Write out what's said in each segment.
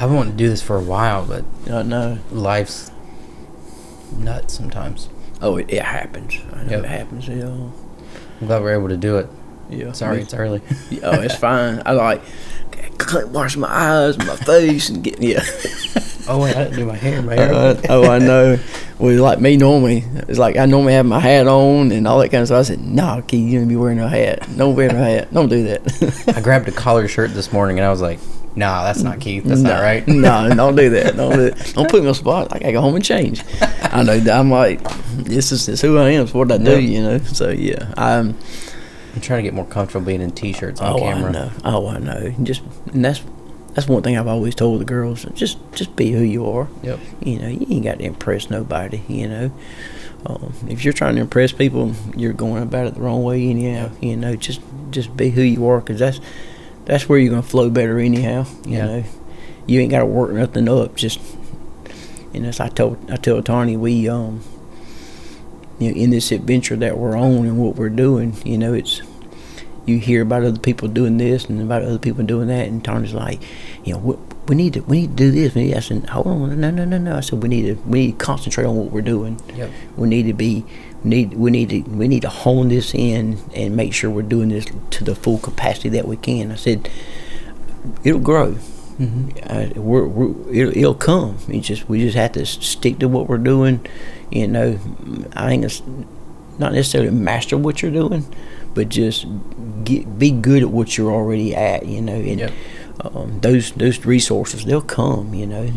I've been wanting to do this for a while, but I know. life's nuts sometimes. Oh, it happens. I know it happens. Yeah. I'm glad we're able to do it. Yeah. Sorry, it's early. Oh, it's fine. I wash my eyes, my face, and get Oh wait, I didn't do my hair. I know. Well, like me normally, it's like I normally have my hat on and all that kind of stuff. I said, "No, Keith, you don't be wearing no hat. Don't wear no hat. Don't do that." I grabbed a collared shirt this morning and I was like, "Nah, that's not Keith. That's not right." No, don't do that. Don't do it. Don't put me on the spot. Like, I go home and change. I know. I'm like, this is who I am. It's what I do. You know. So yeah, I'm trying to get more comfortable being in t-shirts on camera. I know. And that's one thing I've always told the girls. Just be who you are. Yep. You know, you ain't got to impress nobody. You know, if you're trying to impress people, you're going about it the wrong way anyhow. Yeah. You know, just be who you are, because that's where you're gonna flow better anyhow. You know, you ain't got to work nothing up. Just, and as I tell Tony, we you know, in this adventure that we're on and what we're doing, you know, it's, you hear about other people doing this and about other people doing that, and Tony's like, you know, we need to do this. I said, hold on, no. I said, we need to concentrate on what we're doing. Yep. We need to hone this in and make sure we're doing this to the full capacity that we can. I said, it'll grow. Mm-hmm. It'll come. We just have to stick to what we're doing. You know, I think it's not necessarily master what you're doing, but just be good at what you're already at. You know, and those resources, they'll come. You know, I've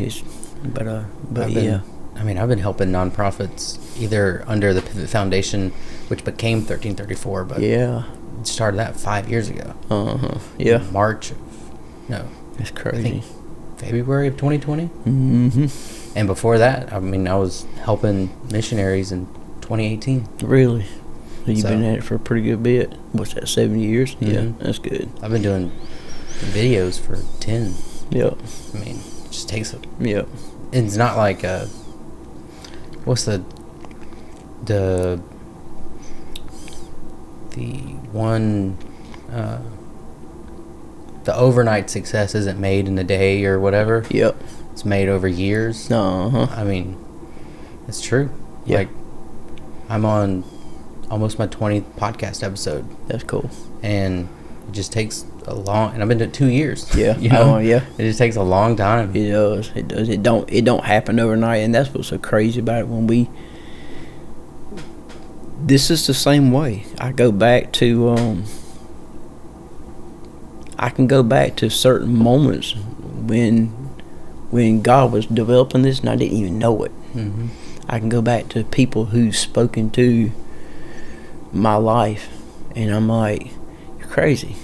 been helping nonprofits either under the Pivot Foundation, which became 1334, but started that 5 years ago. Yeah. That's crazy. I think February of 2020. Mm-hmm. And before that, I was helping missionaries in 2018. Really? So you've been at it for a pretty good bit. What's that, 7 years? Mm-hmm. Yeah, that's good. I've been doing videos for 10. Yep. I mean, it just takes Yep. It's not like what's the one, the overnight success isn't made in a day or whatever. Yep. It's made over years. I mean, it's true. Yeah. Like, I'm on almost my 20th podcast episode. That's cool. And it just takes a long, and I've been doing 2 years. Yeah. You know? Yeah. It just takes a long time. It does. It don't happen overnight, and that's what's so crazy about it. This is the same way. I go back to I can go back to certain moments when God was developing this and I didn't even know it. Mm-hmm. I can go back to people who've spoken to my life, and I'm like, you're crazy,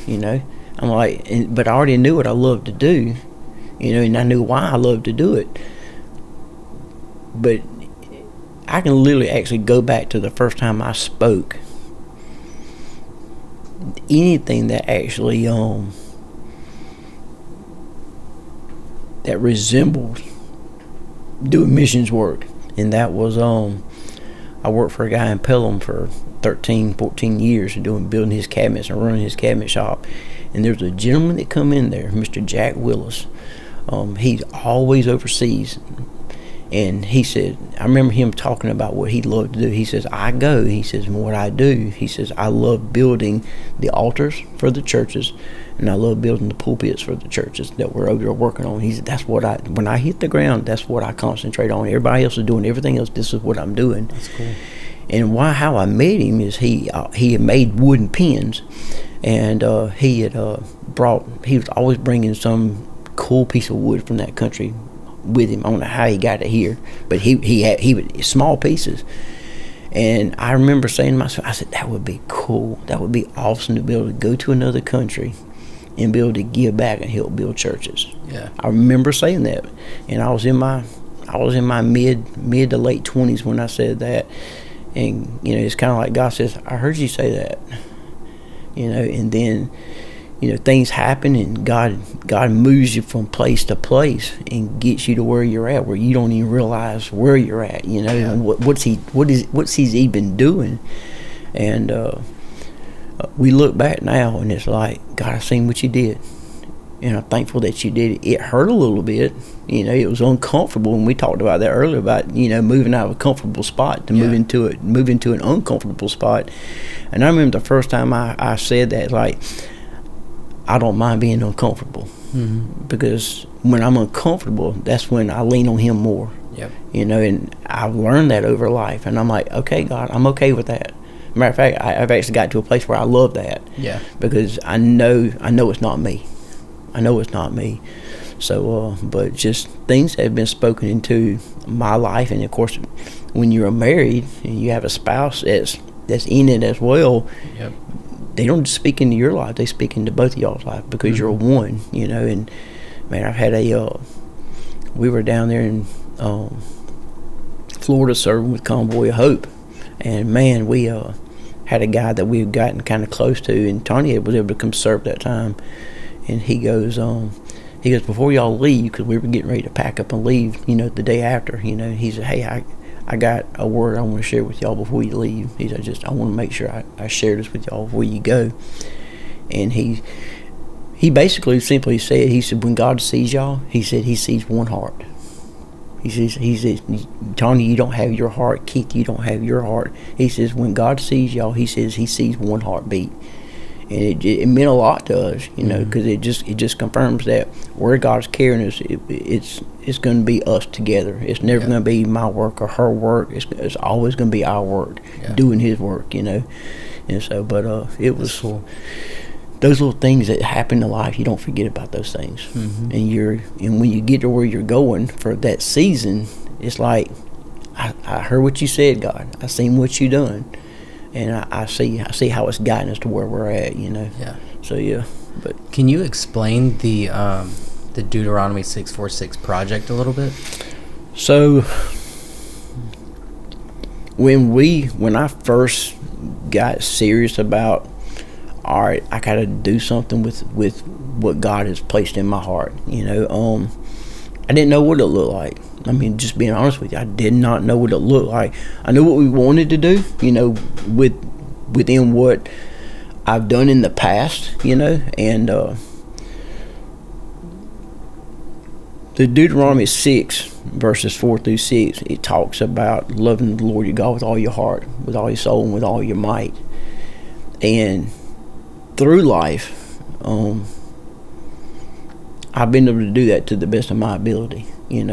you know. I'm like, but I already knew what I loved to do, you know, and I knew why I loved to do it. But I can literally actually go back to the first time I spoke. Anything that actually that resembled doing missions work, and that was I worked for a guy in Pelham for 13-14 years building his cabinets and running his cabinet shop, and there's a gentleman that come in there, Mr. Jack Willis. He's always overseas, and he said, I remember him talking about what he loved to do. He says, and what I do, he says, I love building the altars for the churches, and I love building the pulpits for the churches that we're over there working on. He said, when I hit the ground, that's what I concentrate on. Everybody else is doing everything else. This is what I'm doing. That's cool. And how I met him is he had made wooden pins, and he was always bringing some cool piece of wood from that country with him. I don't know how he got it here, but he would small pieces. And I remember saying to myself, I said, that would be cool. That would be awesome to be able to go to another country and be able to give back and help build churches. Yeah. I remember saying that, and I was in my mid to late 20s when I said that. And you know, it's kind of like God says, I heard you say that, you know. And then, you know, things happen, and God moves you from place to place and gets you to where you're at, where you don't even realize where you're at, you know. And what's he's even doing. And we look back now, and it's like, God, I've seen what you did, and I'm thankful that you did it. It hurt a little bit, it was uncomfortable, and we talked about that earlier about moving out of a comfortable spot to move into an uncomfortable spot. And I remember the first time I said that, like, I don't mind being uncomfortable, because when I'm uncomfortable, that's when I lean on Him more. Yep. And I've learned that over life, and I'm like, okay, God, I'm okay with that. Matter of fact, I've actually got to a place where I love that. Yeah. Because I know it's not me. I know it's not me. So, but just things that have been spoken into my life, and of course, when you're married and you have a spouse that's in it as well, yep. They don't just speak into your life; they speak into both of y'all's life, because you're one. And man, I've had we were down there in Florida serving with Convoy of Hope, and man, we had a guy that we had gotten kind of close to, and Tanya was able to come serve that time. And he goes, before y'all leave, because we were getting ready to pack up and leave, the day after, he said, hey, I got a word I want to share with y'all before you leave. He said, I want to make sure I share this with y'all before you go. And he basically simply said, he said, when God sees y'all, he said he sees one heart. He says, Tanya, you don't have your heart. Keith, you don't have your heart. He says, when God sees y'all, he says he sees one heartbeat. And it meant a lot to us, because it just confirms that where God's carrying us, it's going to be us together. It's never going to be my work or her work. It's always going to be our work, doing His work, And so, but it was cool. Those little things that happen in life, you don't forget about those things. And when you get to where you're going for that season, it's like, I heard what you said, God. I seen what you done. And I see how it's gotten us to where we're at, Yeah. So yeah, but can you explain the Deuteronomy 646 project a little bit? So when I first got serious about, all right, I got to do something with what God has placed in my heart, I didn't know what it looked like. I mean, just being honest with you, I did not know what it looked like. I knew what we wanted to do, within what I've done in the past, and the Deuteronomy 6, verses 4 through 6, it talks about loving the Lord your God with all your heart, with all your soul, and with all your might. And through life, I've been able to do that to the best of my ability, and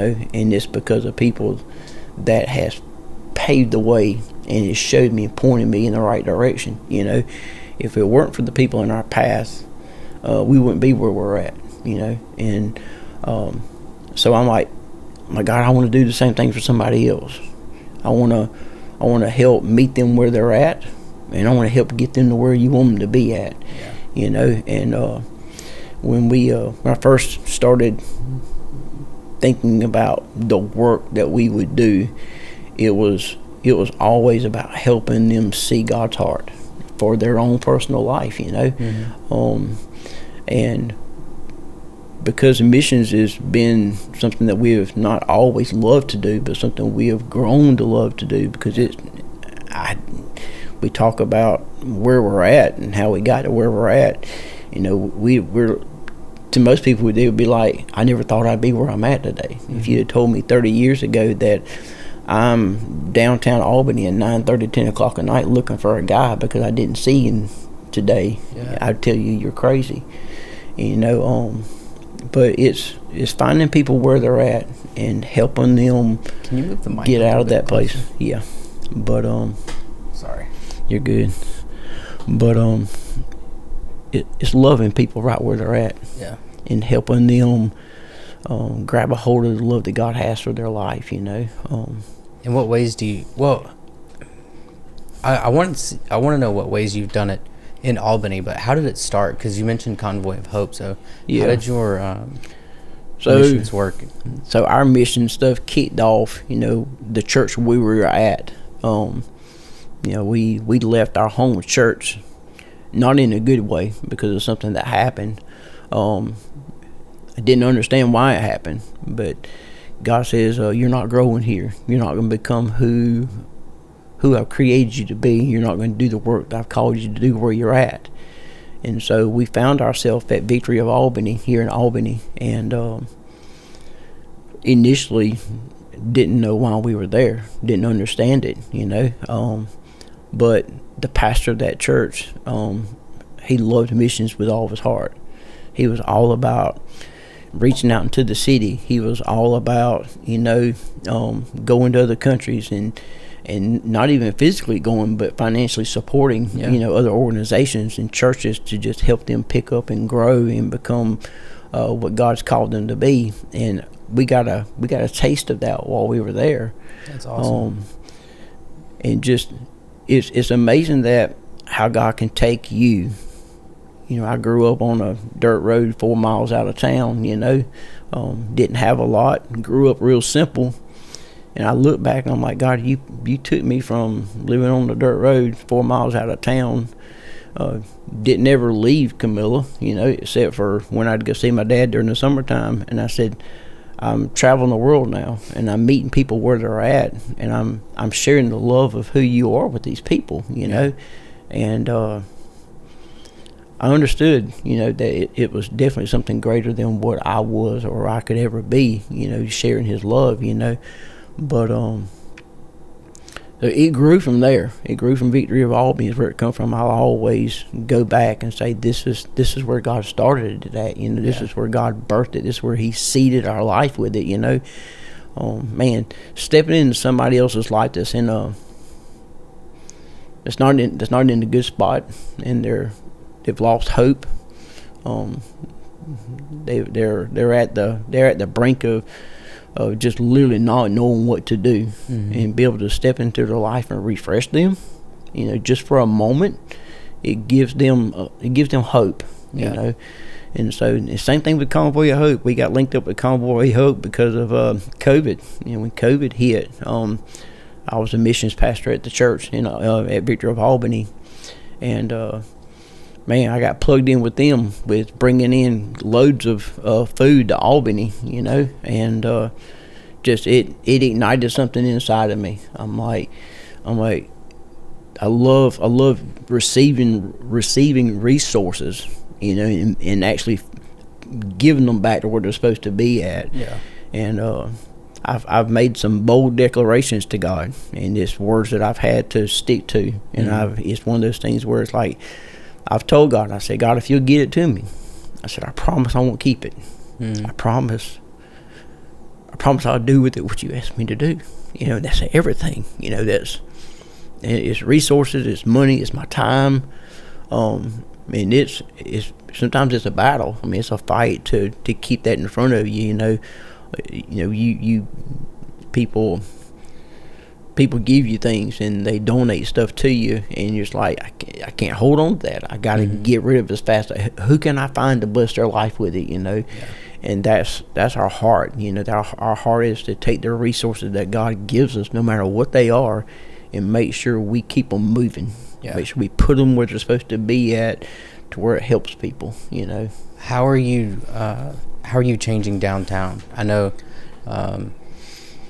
it's because of people that has paved the way, and it showed me and pointed me in the right direction. If it weren't for the people in our path, we wouldn't be where we're at, and so I'm like, my God, I want to do the same thing for somebody else. I want to help meet them where they're at, and I want to help get them to where you want them to be at. And when I first started thinking about the work that we would do, it was always about helping them see God's heart for their own personal life, and because missions has been something that we have not always loved to do, but something we have grown to love to do, because we talk about where we're at and how we got to where we're at. We're to most people, they would be like, I never thought I'd be where I'm at today. If you had told me 30 years ago that I'm downtown Albany at 9:30, 10 o'clock at night looking for a guy because I didn't see him today, I'd tell you you're crazy. But it's finding people where they're at and helping them Can you move the mic get out of that place. closer? Yeah. But Sorry. you're good. But it's loving people right where they're at. Yeah. And helping them grab a hold of the love that God has for their life, In what ways do you? Well, I want to know what ways you've done it in Albany, but how did it start? Because you mentioned Convoy of Hope. So how did your missions work? So our mission stuff kicked off. The church we were at. We left our home church, not in a good way, because of something that happened. I didn't understand why it happened, but God says, you're not growing here. You're not going to become who I've created you to be. You're not going to do the work that I've called you to do where you're at. And so we found ourselves at Victory of Albany, here in Albany, and initially didn't know why we were there, didn't understand it, but the pastor of that church, he loved missions with all of his heart. He was all about reaching out into the city. He was all about, going to other countries and not even physically going, but financially supporting, other organizations and churches to just help them pick up and grow and become what God's called them to be. And we got a taste of that while we were there. That's awesome. And just it's amazing that how God can take you. I grew up on a dirt road 4 miles out of town. Didn't have a lot. Grew up real simple. And I look back and I'm like, God, you took me from living on the dirt road 4 miles out of town. Didn't ever leave Camilla, except for when I'd go see my dad during the summertime. And I said, I'm traveling the world now, and I'm meeting people where they're at, and I'm sharing the love of who you are with these people, And I understood, that it was definitely something greater than what I was or I could ever be, sharing his love, But it grew from there. It grew from Victory of Albany is where it come from. I'll always go back and say this is where God started it at. This is where God birthed it. This is where He seeded our life with it. Stepping into somebody else's life that's in that's not in a good spot, and they've lost hope. They're at the brink of just literally not knowing what to do, and be able to step into their life and refresh them, just for a moment. It gives them hope, And so the same thing with Convoy of Hope. We got linked up with Convoy of Hope because of COVID. When COVID hit, I was a missions pastor at the church, at Victory of Albany, and I got plugged in with them with bringing in loads of food to Albany, and just it ignited something inside of me. I'm like, I love receiving resources, and actually giving them back to where they're supposed to be at. Yeah. And I've made some bold declarations to God, and it's words that I've had to stick to, and it's one of those things where it's like, I've told God, I said, God, if you'll get it to me, I said, I promise I won't keep it. I promise I'll do with it what you asked me to do. That's everything. It's resources, it's money, it's my time. And it's sometimes it's a battle. It's a fight to keep that in front of you. You people give you things and they donate stuff to you, and you're just like, I can't hold on to that. I got to get rid of it as fast. Who can I find to bless their life with it? Yeah. And that's our heart. Our heart is to take the resources that God gives us, no matter what they are, and make sure we keep them moving. Yeah. Make sure we put them where they're supposed to be at, to where it helps people. How are you changing downtown? I know.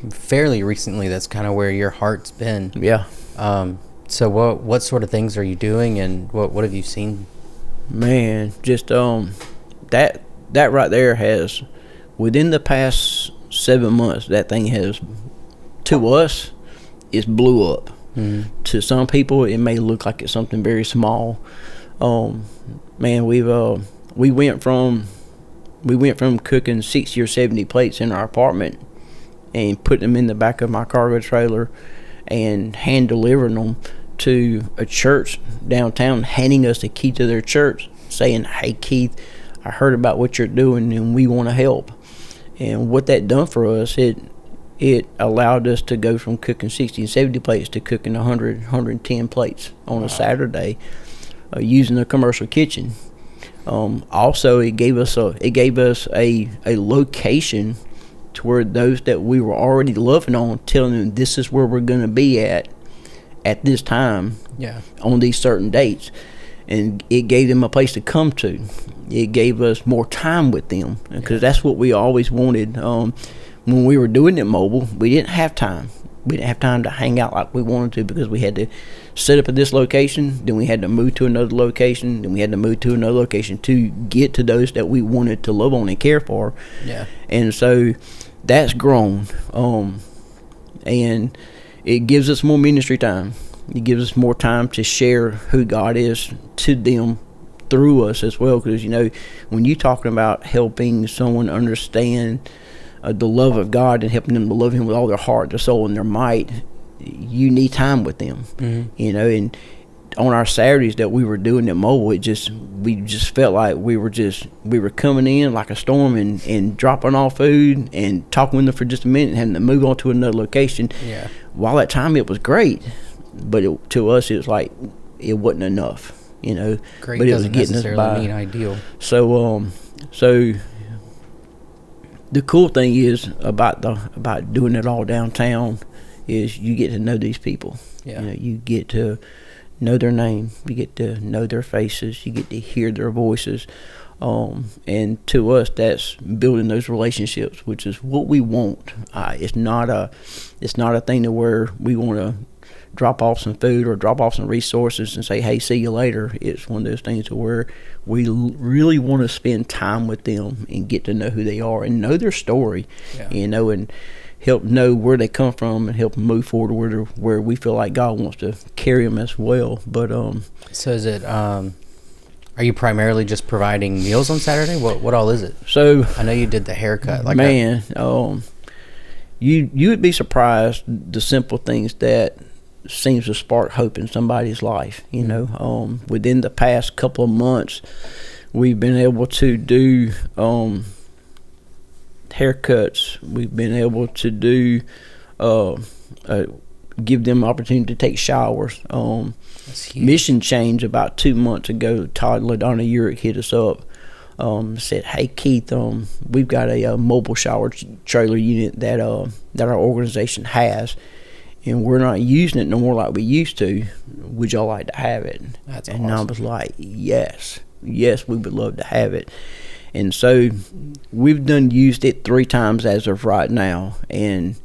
Fairly recently, that's kind of where your heart's been. Yeah. So what sort of things are you doing, and what have you seen? Man, just that right there has, within the past 7 months, that thing has, to us, it's blew up. To some people, it may look like it's something very small. Man, we went from cooking 60 or 70 plates in our apartment and putting them in the back of my cargo trailer and hand delivering them to a church downtown, handing us the key to their church, saying, hey, Keith, I heard about what you're doing and we want to help. And what that done for us, it allowed us to go from cooking 60 and 70 plates to cooking 100, 110 plates on a Saturday, using a commercial kitchen. Also, it gave us a location to where those that we were already loving on, telling them this is where we're going to be at this time, on these certain dates. And it gave them a place to come to. It gave us more time with them, because that's what we always wanted. When we were doing it mobile, we didn't have time. We didn't have time to hang out like we wanted to because we had to set up at this location, then we had to move to another location, then we had to move to another location to get to those that we wanted to love on and care for. Yeah. And so that's grown. And it gives us more ministry time. It gives us more time to share who God is to them through us as well. Because, when you're talking about helping someone understand the love of God and helping them to love Him with all their heart, their soul, and their might, you need time with them. Mm-hmm. And on our Saturdays that we were doing at Mobile, we just felt like we were coming in like a storm and dropping off food and talking with them for just a minute and having to move on to another location. Yeah. While that time it was great, but to us it was like it wasn't enough. Great but it doesn't was getting us by. Mean ideal. So the cool thing is about doing it all downtown is you get to know these people. Yeah. You get to know their name, you get to know their faces, you get to hear their voices, and to us that's building those relationships, which is what we want. It's not a thing to where we want to drop off some food or drop off some resources and say, hey, see you later. It's one of those things to where we really want to spend time with them and get to know who they are and know their story. Yeah. And help know where they come from and help them move forward where we feel like God wants to carry them as well. But so is it are you primarily just providing meals on Saturday? What all is it? So I know you did the haircut. You would be surprised the simple things that seems to spark hope in somebody's life. Within the past couple of months, we've been able to do haircuts. We've been able to do give them opportunity to take showers. Mission Change about 2 months ago, Todd LaDonna Urick hit us up, said, hey Keith, we've got a mobile shower trailer unit that our organization has, and we're not using it no more like we used to. Would y'all like to have it? That's and awesome. I was like, yes, we would love to have it. And so we've used it 3 times as of right now. And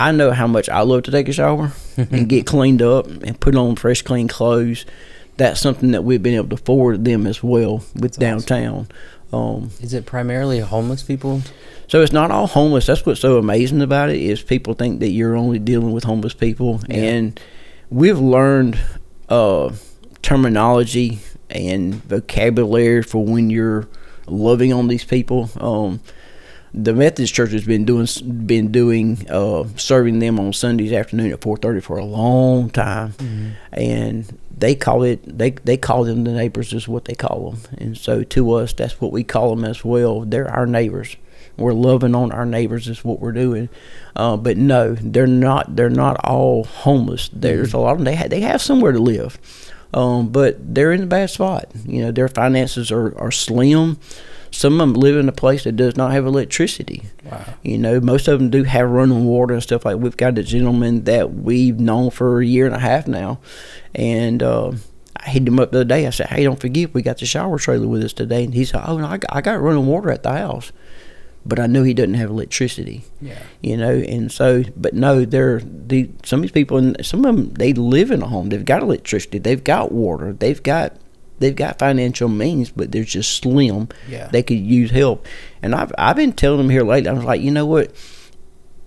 I know how much I love to take a shower and get cleaned up and put on fresh, clean clothes. That's something that we've been able to forward them as well with downtown. Is it primarily homeless people? So it's not all homeless. That's what's so amazing about it is people think that you're only dealing with homeless people. Yeah. And we've learned terminology and vocabulary for when you're loving on these people. The Methodist Church has been doing serving them on Sundays afternoon at 4:30 for a long time. Mm-hmm. And they call them the neighbors is what they call them. And so to us, that's what we call them as well. They're our neighbors. We're loving on our neighbors is what we're doing. But no, they're not all homeless. There's a lot of them. They have somewhere to live. But they're in a bad spot. Their finances are slim. Some of them live in a place that does not have electricity. Wow. Most of them do have running water and stuff. Like we've got a gentleman that we've known for a year and a half now, and I hit him up the other day. I said, "Hey, don't forget we got the shower trailer with us today." And he said, "Oh no, I got running water at the house." But I know he doesn't have electricity. Yeah. And so, but no, some of these people, and some of them, they live in a home. They've got electricity. They've got water. They've got financial means, but they're just slim. Yeah. They could use help. And I've been telling them here lately. I was like, you know what?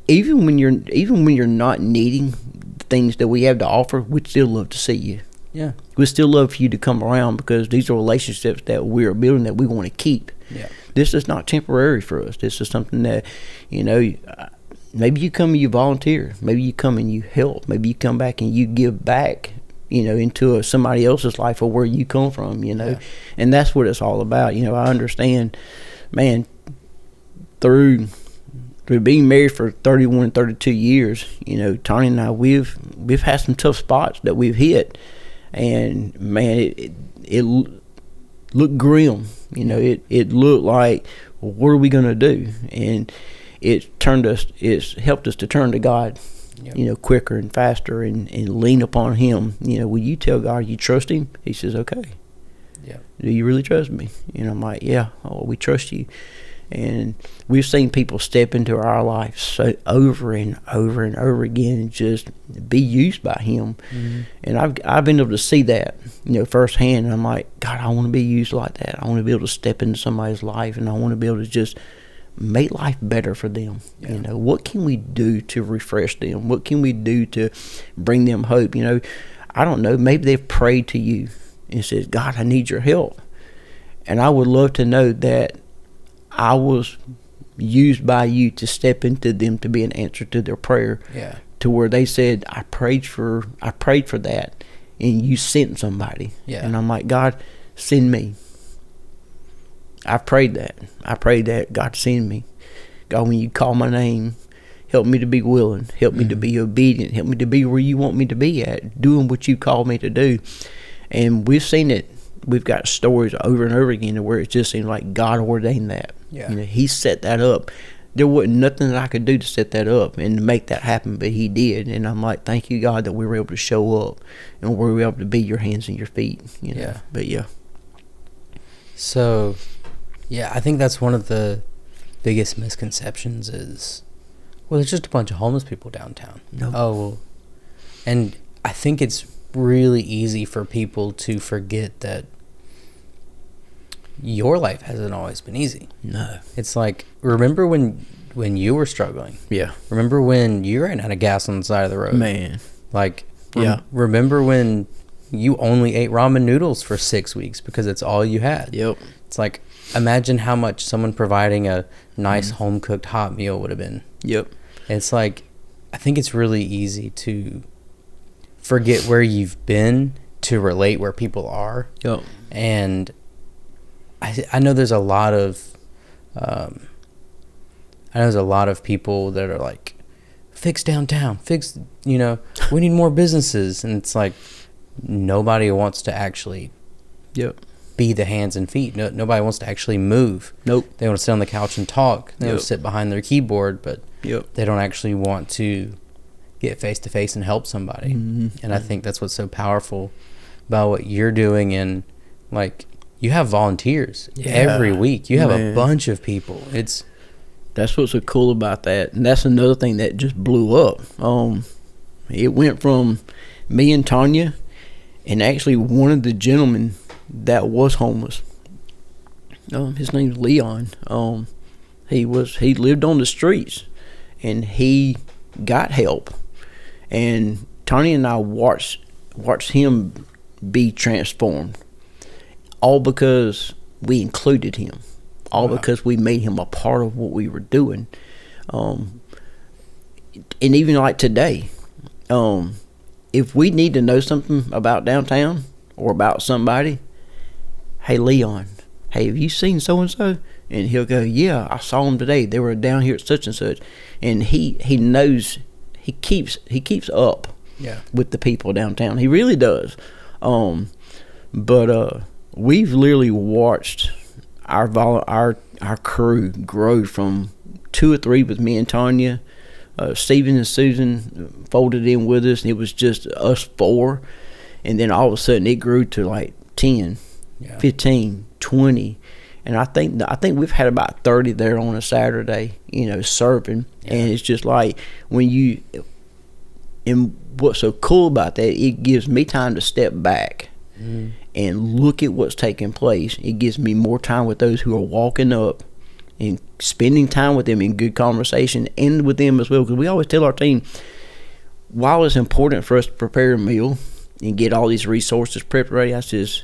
Even when you're not needing the things that we have to offer, we'd still love to see you. Yeah. We'd still love for you to come around because these are relationships that we're building that we want to keep. Yeah. This is not temporary for us. This is something that, maybe you come and you volunteer. Maybe you come and you help. Maybe you come back and you give back, into somebody else's life or where you come from, Yeah. And that's what it's all about. I understand, man, through being married for 31, 32 years, Tony and I, we've had some tough spots that we've hit. And, man, it looked grim. It looked like, well, what are we going to do? And it's helped us to turn to God, yep. Quicker and faster and lean upon Him. Will you tell God you trust Him? He says, okay. Yeah. Do you really trust me? I'm like, yeah, we trust you. And we've seen people step into our life so over and over and over again and just be used by him. Mm-hmm. And I've been able to see that, firsthand. And I'm like, God, I want to be used like that. I want to be able to step into somebody's life, and I want to be able to just make life better for them. Yeah. What can we do to refresh them? What can we do to bring them hope? I don't know. Maybe they've prayed to you and said, God, I need your help. And I would love to know that I was used by you to step into them to be an answer to their prayer. Yeah. To where they said, I prayed for that, and you sent somebody. Yeah. And I'm like, God, send me. I prayed that. God, send me. God, when you call my name, help me to be willing. Help me to be obedient. Help me to be where you want me to be at, doing what you called me to do. And we've seen it. We've got stories over and over again where it just seems like God ordained that. Yeah. He set that up. There wasn't nothing that I could do to set that up and to make that happen, but he did. And I'm like, thank you, God, that we were able to show up and we were able to be your hands and your feet. Yeah. But yeah. So, yeah, I think that's one of the biggest misconceptions is, well, there's just a bunch of homeless people downtown. No. Oh, well. And I think it's really easy for people to forget that your life hasn't always been easy. No. It's like, remember when you were struggling? Yeah. Remember when you ran out of gas on the side of the road? Man. Like, yeah. Remember when you only ate ramen noodles for 6 weeks because it's all you had? Yep. It's like, imagine how much someone providing a nice home-cooked hot meal would have been. Yep. It's like, I think it's really easy to forget where you've been to relate where people are. Yep. And I know there's a lot of people that are like, fix downtown, we need more businesses. And it's like, nobody wants to actually be the hands and feet. Nobody wants to actually move. Nope. They want to sit on the couch and talk. They want to sit behind their keyboard, but they don't actually want to get face to face and help somebody. Mm-hmm. And I think that's what's so powerful about what you're doing. And like, you have volunteers every week. You have a bunch of people. That's what's so cool about that. And that's another thing that just blew up. It went from me and Tanya, and actually one of the gentlemen that was homeless, his name's Leon. He lived on the streets, and he got help. And Tanya and I watched him be transformed, all because we included him, all because we made him a part of what we were doing. And even like today, if we need to know something about downtown or about somebody, hey, Leon, hey, have you seen so-and-so? And he'll go, yeah, I saw them today. They were down here at such and such. And he knows, he keeps up with the people downtown. He really does. But we've literally watched our crew grow from 2 or 3 with me and Tanya. Stephen and Susan folded in with us, and it was just us 4. And then all of a sudden it grew to like 10, 15, 20. And I think we've had about 30 there on a Saturday, serving. And it's just like and what's so cool about that, it gives me time to step back and look at what's taking place. It gives me more time with those who are walking up and spending time with them in good conversation and with them as well. Because we always tell our team, while it's important for us to prepare a meal and get all these resources prepped ready, I says,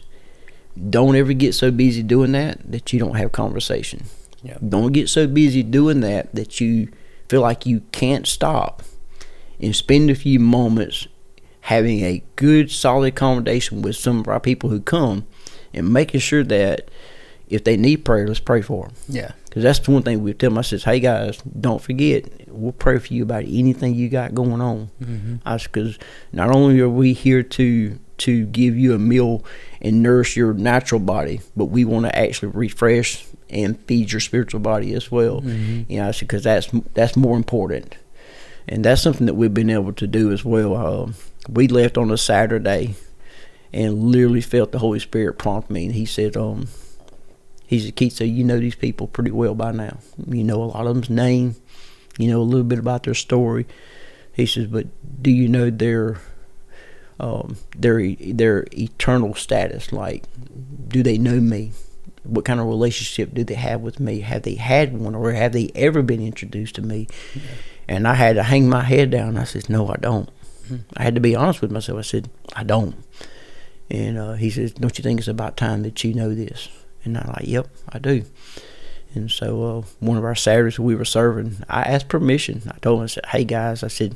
don't ever get so busy doing that you don't have conversation. Yeah. Don't get so busy doing that you feel like you can't stop and spend a few moments having a good, solid conversation with some of our people who come and making sure that if they need prayer, let's pray for them. Yeah. Because that's the one thing we tell them. I says, hey, guys, don't forget, we'll pray for you about anything you got going on. Because not only are we here to give you a meal and nourish your natural body, but we want to actually refresh and feed your spiritual body as well. Because that's more important. And that's something that we've been able to do as well. We left on a Saturday and literally felt the Holy Spirit prompt me. And he said, he said, Keith, so you know these people pretty well by now. You know a lot of them's name. You know a little bit about their story. He says, but do you know their eternal status? Like, do they know me? What kind of relationship do they have with me? Have they had one, or have they ever been introduced to me? Yeah. And I had to hang my head down. I said, no, I don't. I had to be honest with myself. I said, I don't. And he says, don't you think it's about time that you know this? And I'm like, yep, I do. And so one of our Saturdays we were serving, I asked permission. I told him, I said, hey guys, I said,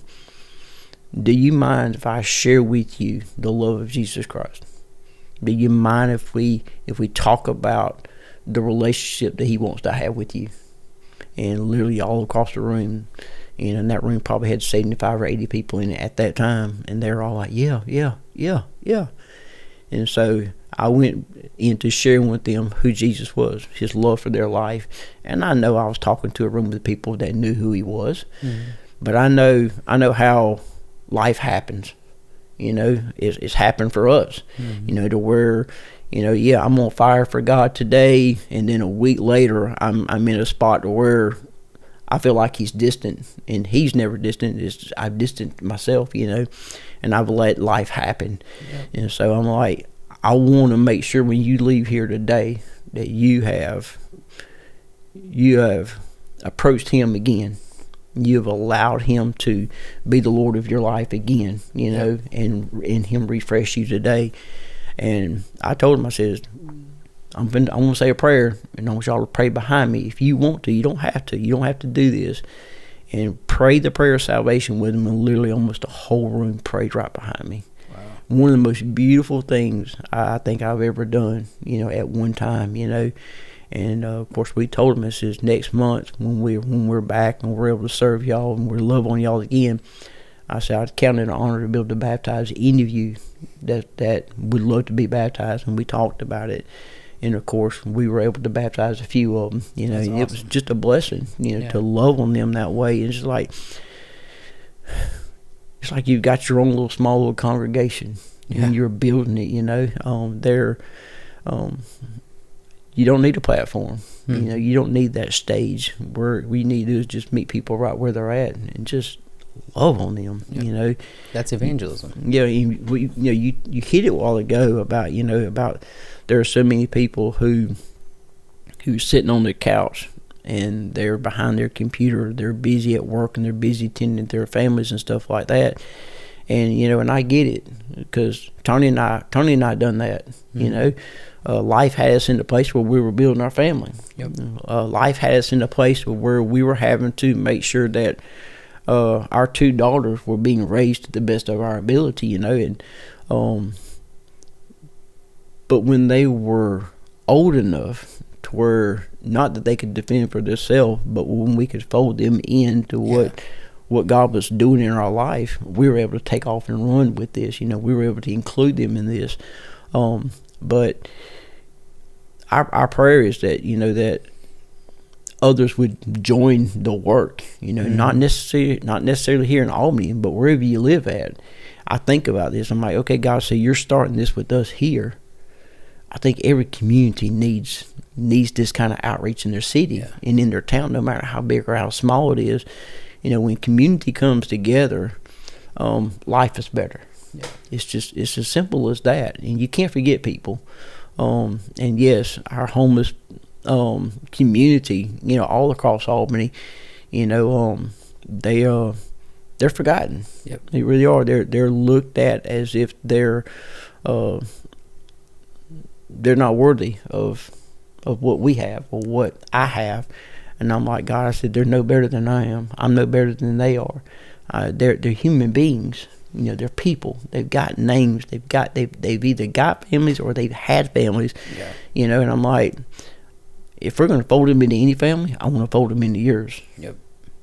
do you mind if I share with you the love of Jesus Christ? Do you mind if we talk about the relationship that he wants to have with you? And literally all across the room, and that room probably had 75 or 80 people in it at that time, and they're all like, yeah. And so I went into sharing with them who Jesus was, his love for their life. And I know I was talking to a room of people that knew who he was. Mm-hmm. But I know how life happens. You know, it's happened for us. Mm-hmm. You know, to where, you know, yeah, I'm on fire for God today, and then a week later I'm in a spot where I feel like he's distant, and he's never distant. I've distanced myself, you know, and I've let life happen. Yeah. And so I'm like, I want to make sure when you leave here today that you have approached him again. You have allowed him to be the Lord of your life again, you know, and him refresh you today. And I told him, I said, I'm going to say a prayer, and I want y'all to pray behind me. If you want to, you don't have to. You don't have to do this. And pray the prayer of salvation with him, and literally almost the whole room prayed right behind me. Wow. One of the most beautiful things I think I've ever done, you know, at one time, you know. And of course, we told him this is next month when we're back and we're able to serve y'all and we're love on y'all again. I said I'd count it an honor to be able to baptize any of you that would love to be baptized, and we talked about it. And of course, we were able to baptize a few of them. You know, awesome. It was just a blessing, you know, to love on them that way. It's like you've got your own little small little congregation, and you're building it. You know, you don't need a platform. You know, you don't need that stage. Where we need to do is just meet people right where they're at and just love on them. You know, that's evangelism. Yeah, you hit it a while ago about there are so many people who's sitting on their couch and they're behind their computer. They're busy at work and they're busy tending to their families and stuff like that. And you know, and I get it, because Tony and I done that. Mm-hmm. You know, life had us in the place where we were building our family. Yep. Life had us in a place where we were having to make sure that our two daughters were being raised to the best of our ability. You know, and but when they were old enough to where, not that they could defend for themselves, but when we could fold them into what God was doing in our life, we were able to take off and run with this. You know, we were able to include them in this. But our prayer is that, you know, that others would join the work. You know, not necessarily here in Albany, but wherever you live at. I think about this. I'm like, okay, God, so you're starting this with us here. I think every community needs this kind of outreach in their city and in their town, no matter how big or how small it is. You know, when community comes together, life is better. Yeah. It's as simple as that. And you can't forget people. And yes, our homeless community, you know, all across Albany, you know, they're forgotten. Yep. They really are. They're looked at as if they're not worthy of what we have or what I have. And I'm like, God, I said, they're no better than I am. I'm no better than they are. They're human beings. You know, they're people. They've got names. They've either got families or they've had families. Yeah. You know, and I'm like, if we're going to fold them into any family, I want to fold them into yours. Yep.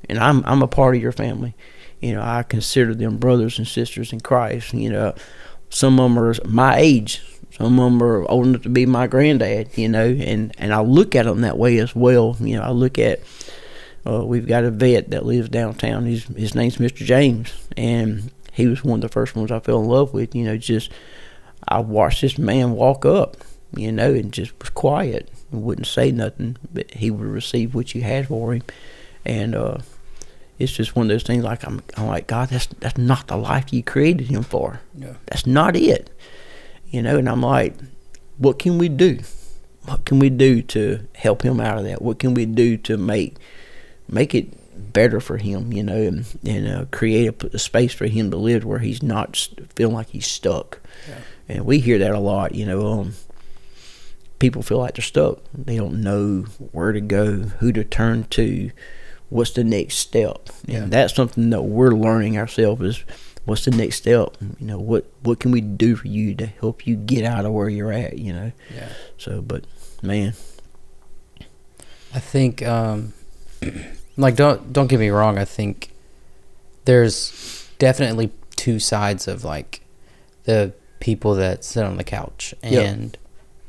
And I'm a part of your family. You know, I consider them brothers and sisters in Christ. You know, some of them are my age. Some of them are old enough to be my granddad, you know, and I look at them that way as well. You know, I look at, we've got a vet that lives downtown. His name's Mr. James, and he was one of the first ones I fell in love with. You know, just I watched this man walk up, you know, and just was quiet. and wouldn't say nothing, but he would receive what you had for him. And it's just one of those things. Like I'm like, God, that's not the life you created him for. Yeah. That's not it. And I'm like, what can we do? What can we do to help him out of that? What can we do to make it better for him? And create a space for him to live where he's not feeling like he's stuck. Yeah. And we hear that a lot. People feel like they're stuck. They don't know where to go, who to turn to, what's the next step. Yeah. And that's something that we're learning ourselves is, what's the next step? What can we do for you to help you get out of where you're at? Yeah. So, but man, I think, like, don't get me wrong. I think there's definitely two sides of like the people that sit on the couch and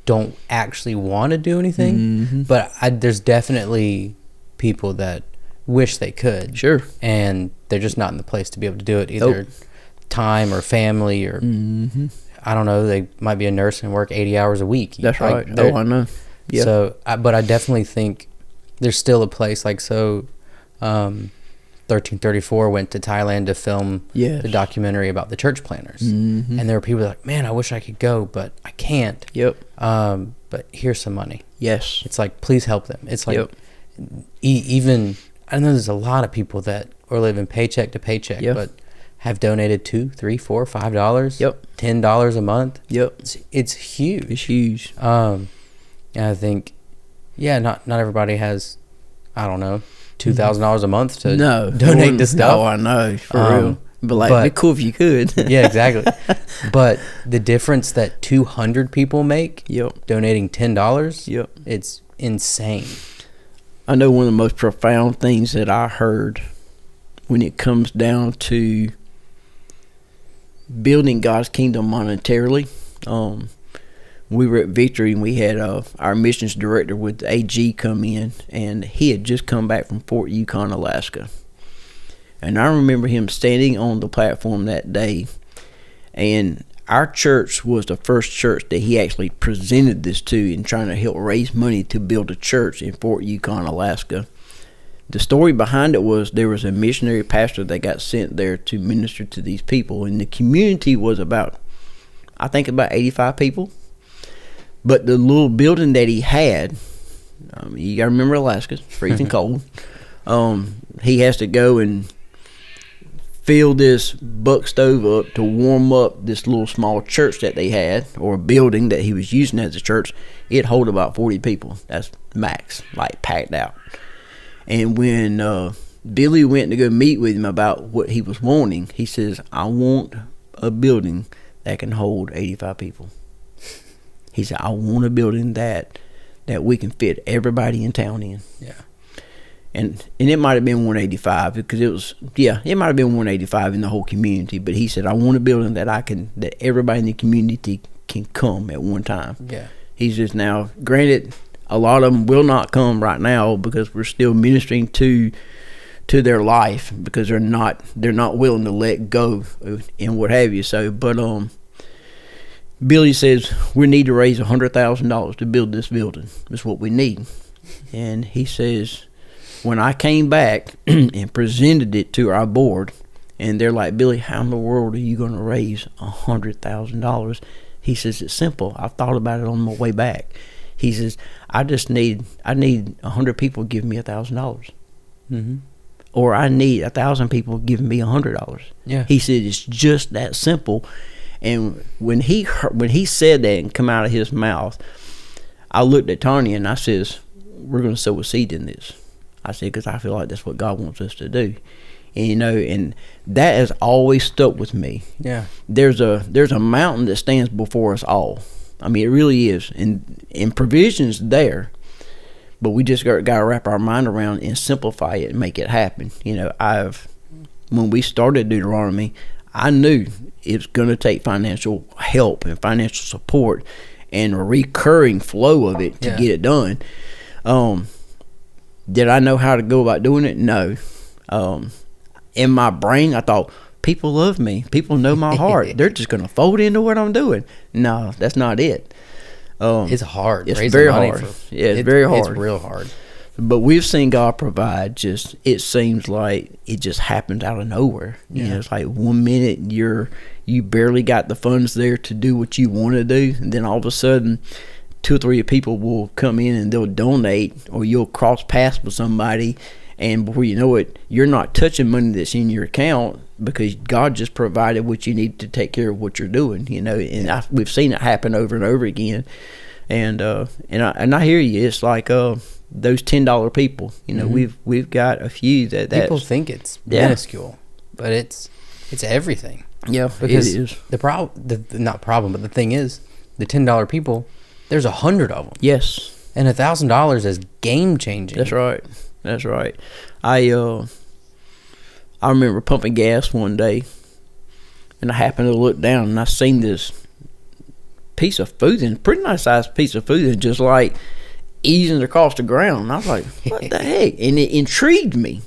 don't actually want to do anything. Mm-hmm. But there's definitely people that wish they could. Sure. And they're just not in the place to be able to do it, either time or family or I don't know, they might be a nurse and work 80 hours a week. That's right. I know. Yeah. So but I definitely think there's still a place, like, so 1334 went to Thailand to film the documentary about the church planners. And there were people like, man, I wish I could go, but I can't. Yep. But here's some money. Yes. It's like, please help them. It's like, even I know there's a lot of people that are living paycheck to paycheck, but have donated $2, $3, $4, $5, $10 a month. Yep. It's huge. It's huge. And I think, not everybody has, I don't know, $2,000 a month to donate to stuff. No, I know, for real. But it'd be cool if you could. Yeah, exactly. But the difference that 200 people make donating $10, it's insane. I know one of the most profound things that I heard when it comes down to building God's kingdom monetarily. We were at Victory, and we had our missions director with the AG come in, and he had just come back from Fort Yukon, Alaska. And I remember him standing on the platform that day, and our church was the first church that he actually presented this to in trying to help raise money to build a church in Fort Yukon, Alaska. The story behind it was there was a missionary pastor that got sent there to minister to these people, and the community was about 85 people. But the little building that he had, you got to remember Alaska, it's freezing cold. He has to go and fill this buck stove up to warm up this little small church that they had, or a building that he was using as a church. It hold about 40 people. That's max, like packed out. And when Billy went to go meet with him about what he was wanting, he says, I want a building that can hold 85 people. He said, I want a building that we can fit everybody in town in. Yeah. And it might have been 185 because it might have been 185 in the whole community. But he said, I want a building that everybody in the community can come at one time. Yeah. He's just, now, granted, a lot of them will not come right now because we're still ministering to their life because they're not willing to let go and what have you. So, but Billy says we need to raise $100,000 to build this building. That's what we need. And he says, when I came back and presented it to our board, and they're like, Billy, how in the world are you going to raise $100,000? He says, it's simple. I thought about it on my way back. He says, I need 100 people giving me $1,000. Or I need 1,000 people giving me $100. Yeah. He said, it's just that simple. And when he said that and come out of his mouth, I looked at Tanya and I says, we're going to sow a seed in this. I said, because I feel like that's what God wants us to do. And, and that has always stuck with me. Yeah. There's a mountain that stands before us all. I mean, it really is. And provision's there. But we just got to wrap our mind around and simplify it and make it happen. When we started Deuteronomy, I knew it's going to take financial help and financial support and a recurring flow of it to get it done. Did I know how to go about doing it? No. In my brain, I thought, people love me. People know my heart. They're just going to fold into what I'm doing. No, that's not it. It's hard. It's very hard. It's very hard. It's real hard. But we've seen God provide. Just, it seems like it just happens out of nowhere. You know, it's like 1 minute you barely got the funds there to do what you want to do, and then all of a sudden 2 or 3 people will come in and they'll donate, or you'll cross paths with somebody, and before you know it, you're not touching money that's in your account because God just provided what you need to take care of what you're doing. You know, and we've seen it happen over and over again. And I hear you. It's like those $10 people. You know, we've got a few that people think it's minuscule, but it's everything. Yeah, because it is. The thing is, the $10 people, there's 100 of them. Yes, and $1,000 is game changing. That's right. That's right. I remember pumping gas one day, and I happened to look down, and I seen this piece of food, and pretty nice sized piece of food, and just like easing across the ground. And I was like, what the heck? And it intrigued me.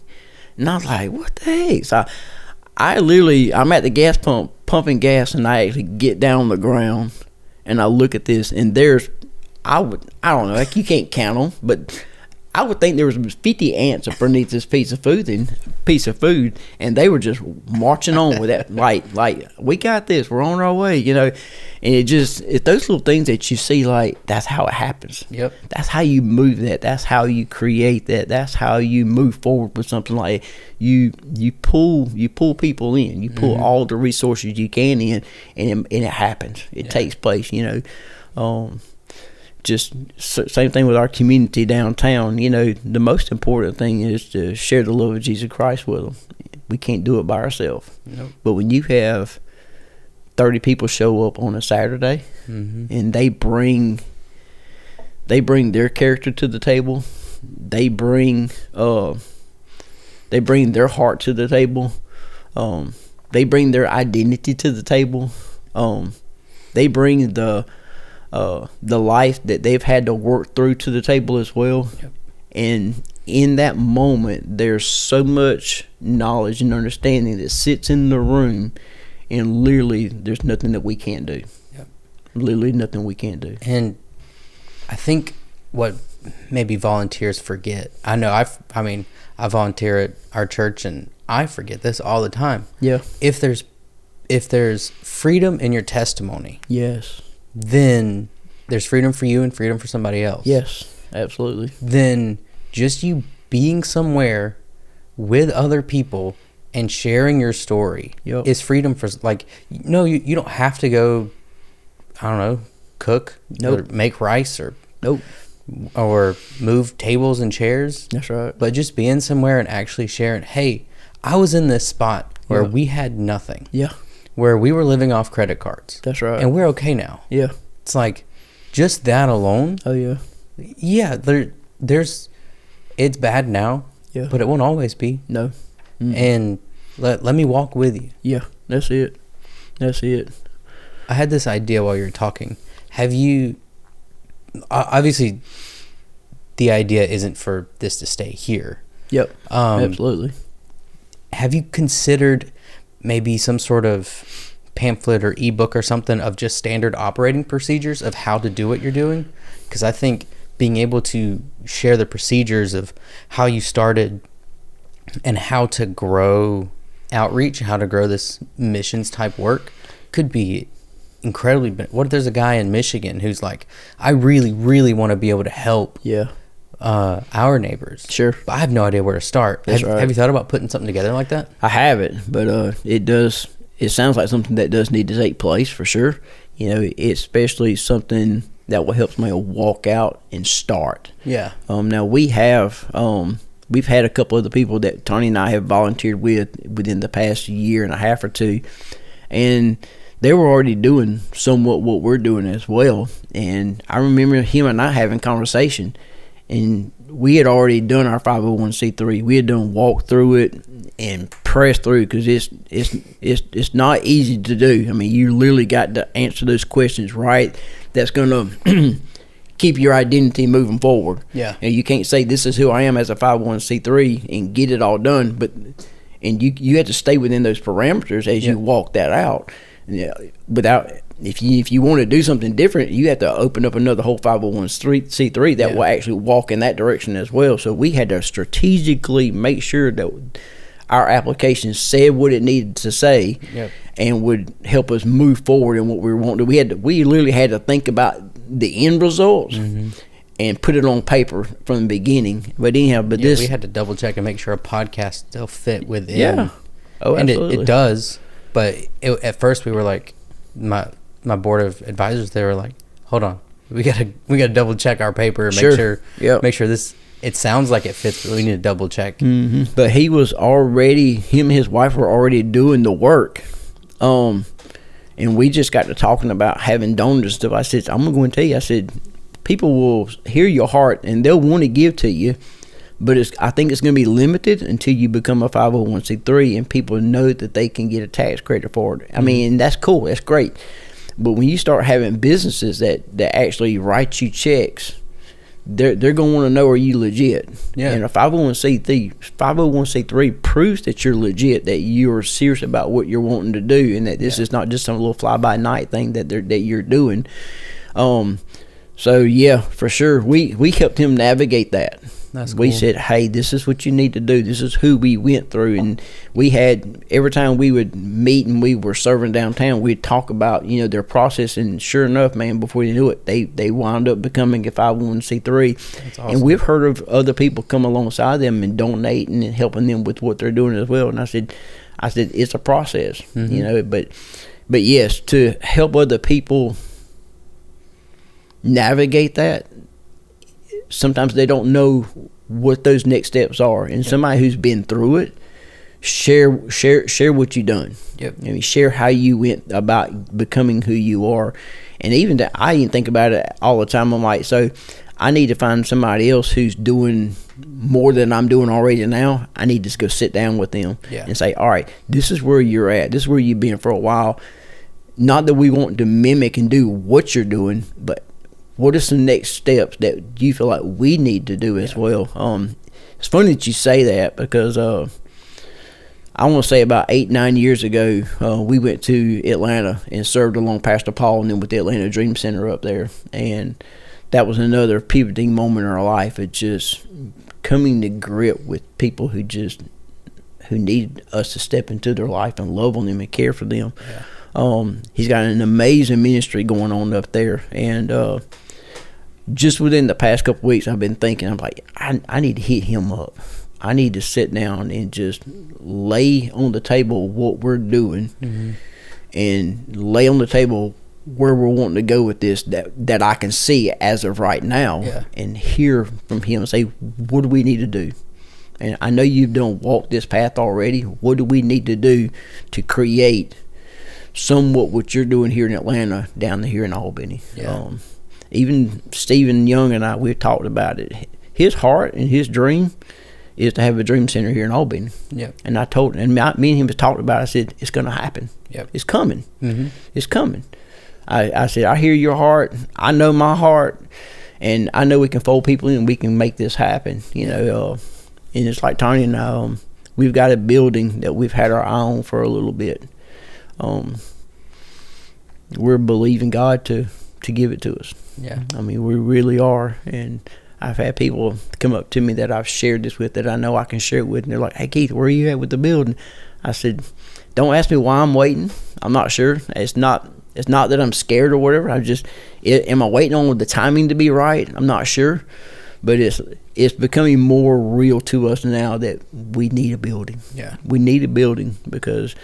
And I was like, what the heck? So I'm at the gas pump pumping gas, and I actually get down on the ground and I look at this, and I don't know, like, you can't count them, but I would think there was 50 ants underneath this piece of food, and they were just marching on with that, like we got this, we're on our way, you know. And it's those little things that you see, like, that's how it happens. Yep. That's how you move that. That's how you create that. That's how you move forward with something. Like you pull people in. You pull all the resources you can in, and it happens. It takes place. You know. Just same thing with our community downtown. You know, the most important thing is to share the love of Jesus Christ with them. We can't do it by ourselves. Nope. But when you have 30 people show up on a Saturday, and they bring their character to the table, they bring their heart to the table, they bring their identity to the table, they bring the life that they've had to work through to the table as well. Yep. And in that moment, there's so much knowledge and understanding that sits in the room, and literally there's nothing that we can't do. Yep. Literally nothing we can't do. And I think what maybe volunteers forget, I know I volunteer at our church, and I forget this all the time. Yeah. If there's freedom in your testimony, Yes. then there's freedom for you and freedom for somebody else. Yes, absolutely. Then just you being somewhere with other people and sharing your story is freedom for, like, no, you don't have to go, I don't know, cook or make rice or or move tables and chairs. That's right. But just being somewhere and actually sharing, hey, I was in this spot where we had nothing. Yeah. Where we were living off credit cards. That's right. And we're okay now. Yeah. It's like, just that alone. Oh, yeah. Yeah, there's, it's bad now. Yeah. But it won't always be. No. And let me walk with you. Yeah, that's it. That's it. I had this idea while you were talking. Have you, obviously, the idea isn't for this to stay here. Yep. Absolutely. Have you considered maybe some sort of pamphlet or ebook or something of just standard operating procedures of how to do what you're doing? Because I think being able to share the procedures of how you started and how to grow outreach, how to grow this missions type work could be incredibly. What if there's a guy in Michigan who's like, I really, really want to be able to help our neighbors. Sure. But I have no idea where to start. Have you thought about putting something together like that? I haven't, but it sounds like something that does need to take place for sure. You know, especially something that will help somebody walk out and start. Yeah. Now we've had a couple of the people that Tony and I have volunteered within the past year and a half or two, and they were already doing somewhat what we're doing as well. And I remember him and I having conversation, and we had already done our 501c3. We had done walk through it and press through, because it's not easy to do. I mean, you literally got to answer those questions right. That's going to keep your identity moving forward. Yeah. And you can't say this is who I am as a 501c3 and get it all done, and you have to stay within those parameters as you walk that out. Yeah, if you want to do something different, you have to open up another whole 501c3 that will actually walk in that direction as well. So we had to strategically make sure that our application said what it needed to say, and would help us move forward in what we were wanting to. We literally had to think about the end results and put it on paper from the beginning. But anyhow, we had to double check and make sure a podcast still fit within. Yeah. Oh, and absolutely. it does. But at first we were like, my board of advisors, they were like, hold on, we gotta double check our paper and make sure this, it sounds like it fits, but we need to double check. But him and his wife were already doing the work, and we just got to talking about having donors and stuff. I said, I'm going to tell you, I said, people will hear your heart and they'll want to give to you, but I think it's going to be limited until you become a 501c3 and people know that they can get a tax credit for it. I mean, that's cool, that's great. But when you start having businesses that actually write you checks, they're going to want to know, are you legit? Yeah. And a 501c3 proves that you're legit, that you're serious about what you're wanting to do, and that this is not just some little fly-by-night thing that you're doing. So yeah, for sure, we helped him navigate that. That's cool. We said, hey, this is what you need to do. This is who we went through. And we had, every time we would meet and we were serving downtown, we'd talk about, their process. And sure enough, man, before you knew it, they wound up becoming a 501c3. That's awesome. And we've heard of other people come alongside them and donating and helping them with what they're doing as well. And I said, it's a process, but yes, to help other people navigate that, sometimes they don't know what those next steps are, and somebody who's been through it, share what you done. Share how you went about becoming who you are. And even that, I even think about it all the time. I'm like, so I need to find somebody else who's doing more than I'm doing already now. I need to just go sit down with them and say, all right, this is where you're at, this is where you've been for a while. Not that we want to mimic and do what you're doing, but what are some next steps that you feel like we need to do as well? It's funny that you say that, because I want to say about 8-9 years ago, we went to Atlanta and served along Pastor Paul and then with the Atlanta Dream Center up there. And that was another pivoting moment in our life. It just coming to grip with people who need us to step into their life and love on them and care for them. He's got an amazing ministry going on up there. And just within the past couple of weeks, I've been thinking, I'm like, I need to hit him up. I need to sit down and just lay on the table what we're doing, and lay on the table where we're wanting to go with this, that I can see as of right now, and hear from him and say, what do we need to do? And I know you've walked this path already. What do we need to do to create somewhat what you're doing here in Atlanta down here in Albany? Even Stephen Young and I, we've talked about it. His heart and his dream is to have a dream center here in Albany. And I told him, me and him have talked about it. I said, it's going to happen. It's coming. It's coming. I said, I hear your heart. I know my heart. And I know we can fold people in and we can make this happen. And it's like Tanya and I, we've got a building that we've had our eye on for a little bit. We're believing God to give it to us. I mean, we really are. And I've had people come up to me that I've shared this with, that I know I can share it with, and they're like, hey Keith, where are you at with the building? I said, don't ask me why I'm waiting. I'm not sure. It's not that I'm scared or whatever. Am I waiting on the timing to be right? I'm not sure. But it's becoming more real to us now that we need a building. We need a building, because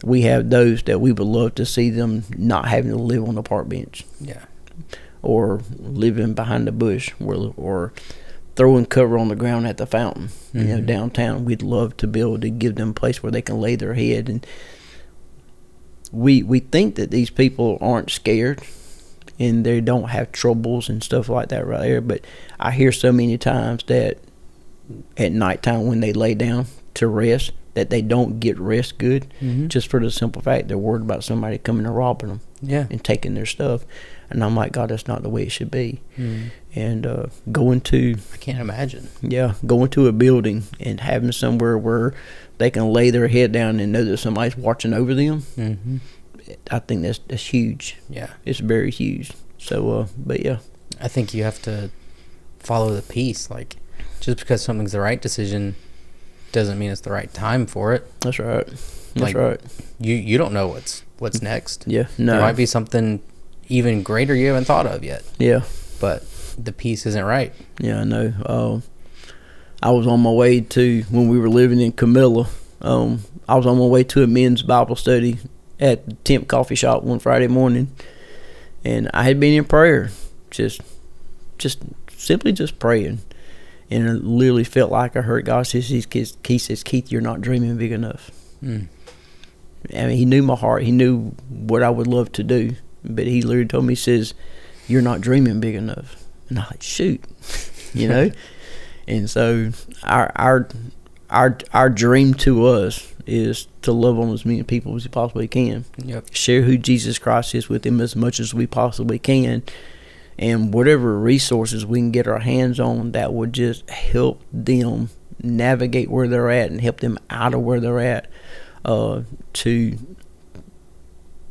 we have those that we would love to see them not having to live on the park bench. Or living behind the bush, or throwing cover on the ground at the fountain, downtown. We'd love to be able to give them a place where they can lay their head. And we think that these people aren't scared and they don't have troubles and stuff like that right there. But I hear so many times that at nighttime when they lay down to rest, that they don't get rest good, just for the simple fact they're worried about somebody coming and robbing them and taking their stuff. And I'm like, God, that's not the way it should be. And I can't imagine. Going to a building and having somewhere where they can lay their head down and know that somebody's watching over them, I think that's huge. Yeah. It's very huge. So, but yeah. I think you have to follow the peace. Like, just because something's the right decision doesn't mean it's the right time for it. That's right. That's like, right. You don't know what's next. Yeah. No. There might be something even greater you haven't thought of yet. Yeah. But the peace isn't right. Yeah, I know. I was on my way to, when we were living in Camilla, I was on my way to a men's Bible study at the Temp Coffee Shop one Friday morning, and I had been in prayer, just simply praying, and it literally felt like I heard God says, he says, Keith, you're not dreaming big enough. I mean, he knew my heart. He knew what I would love to do, but he literally told me, he says, you're not dreaming big enough. And I'm like, shoot, you know. And so our dream to us is to love on as many people as we possibly can. Yep. Share who Jesus Christ is with them as much as we possibly can, and whatever resources we can get our hands on that would just help them navigate where they're at and help them out of where they're at, to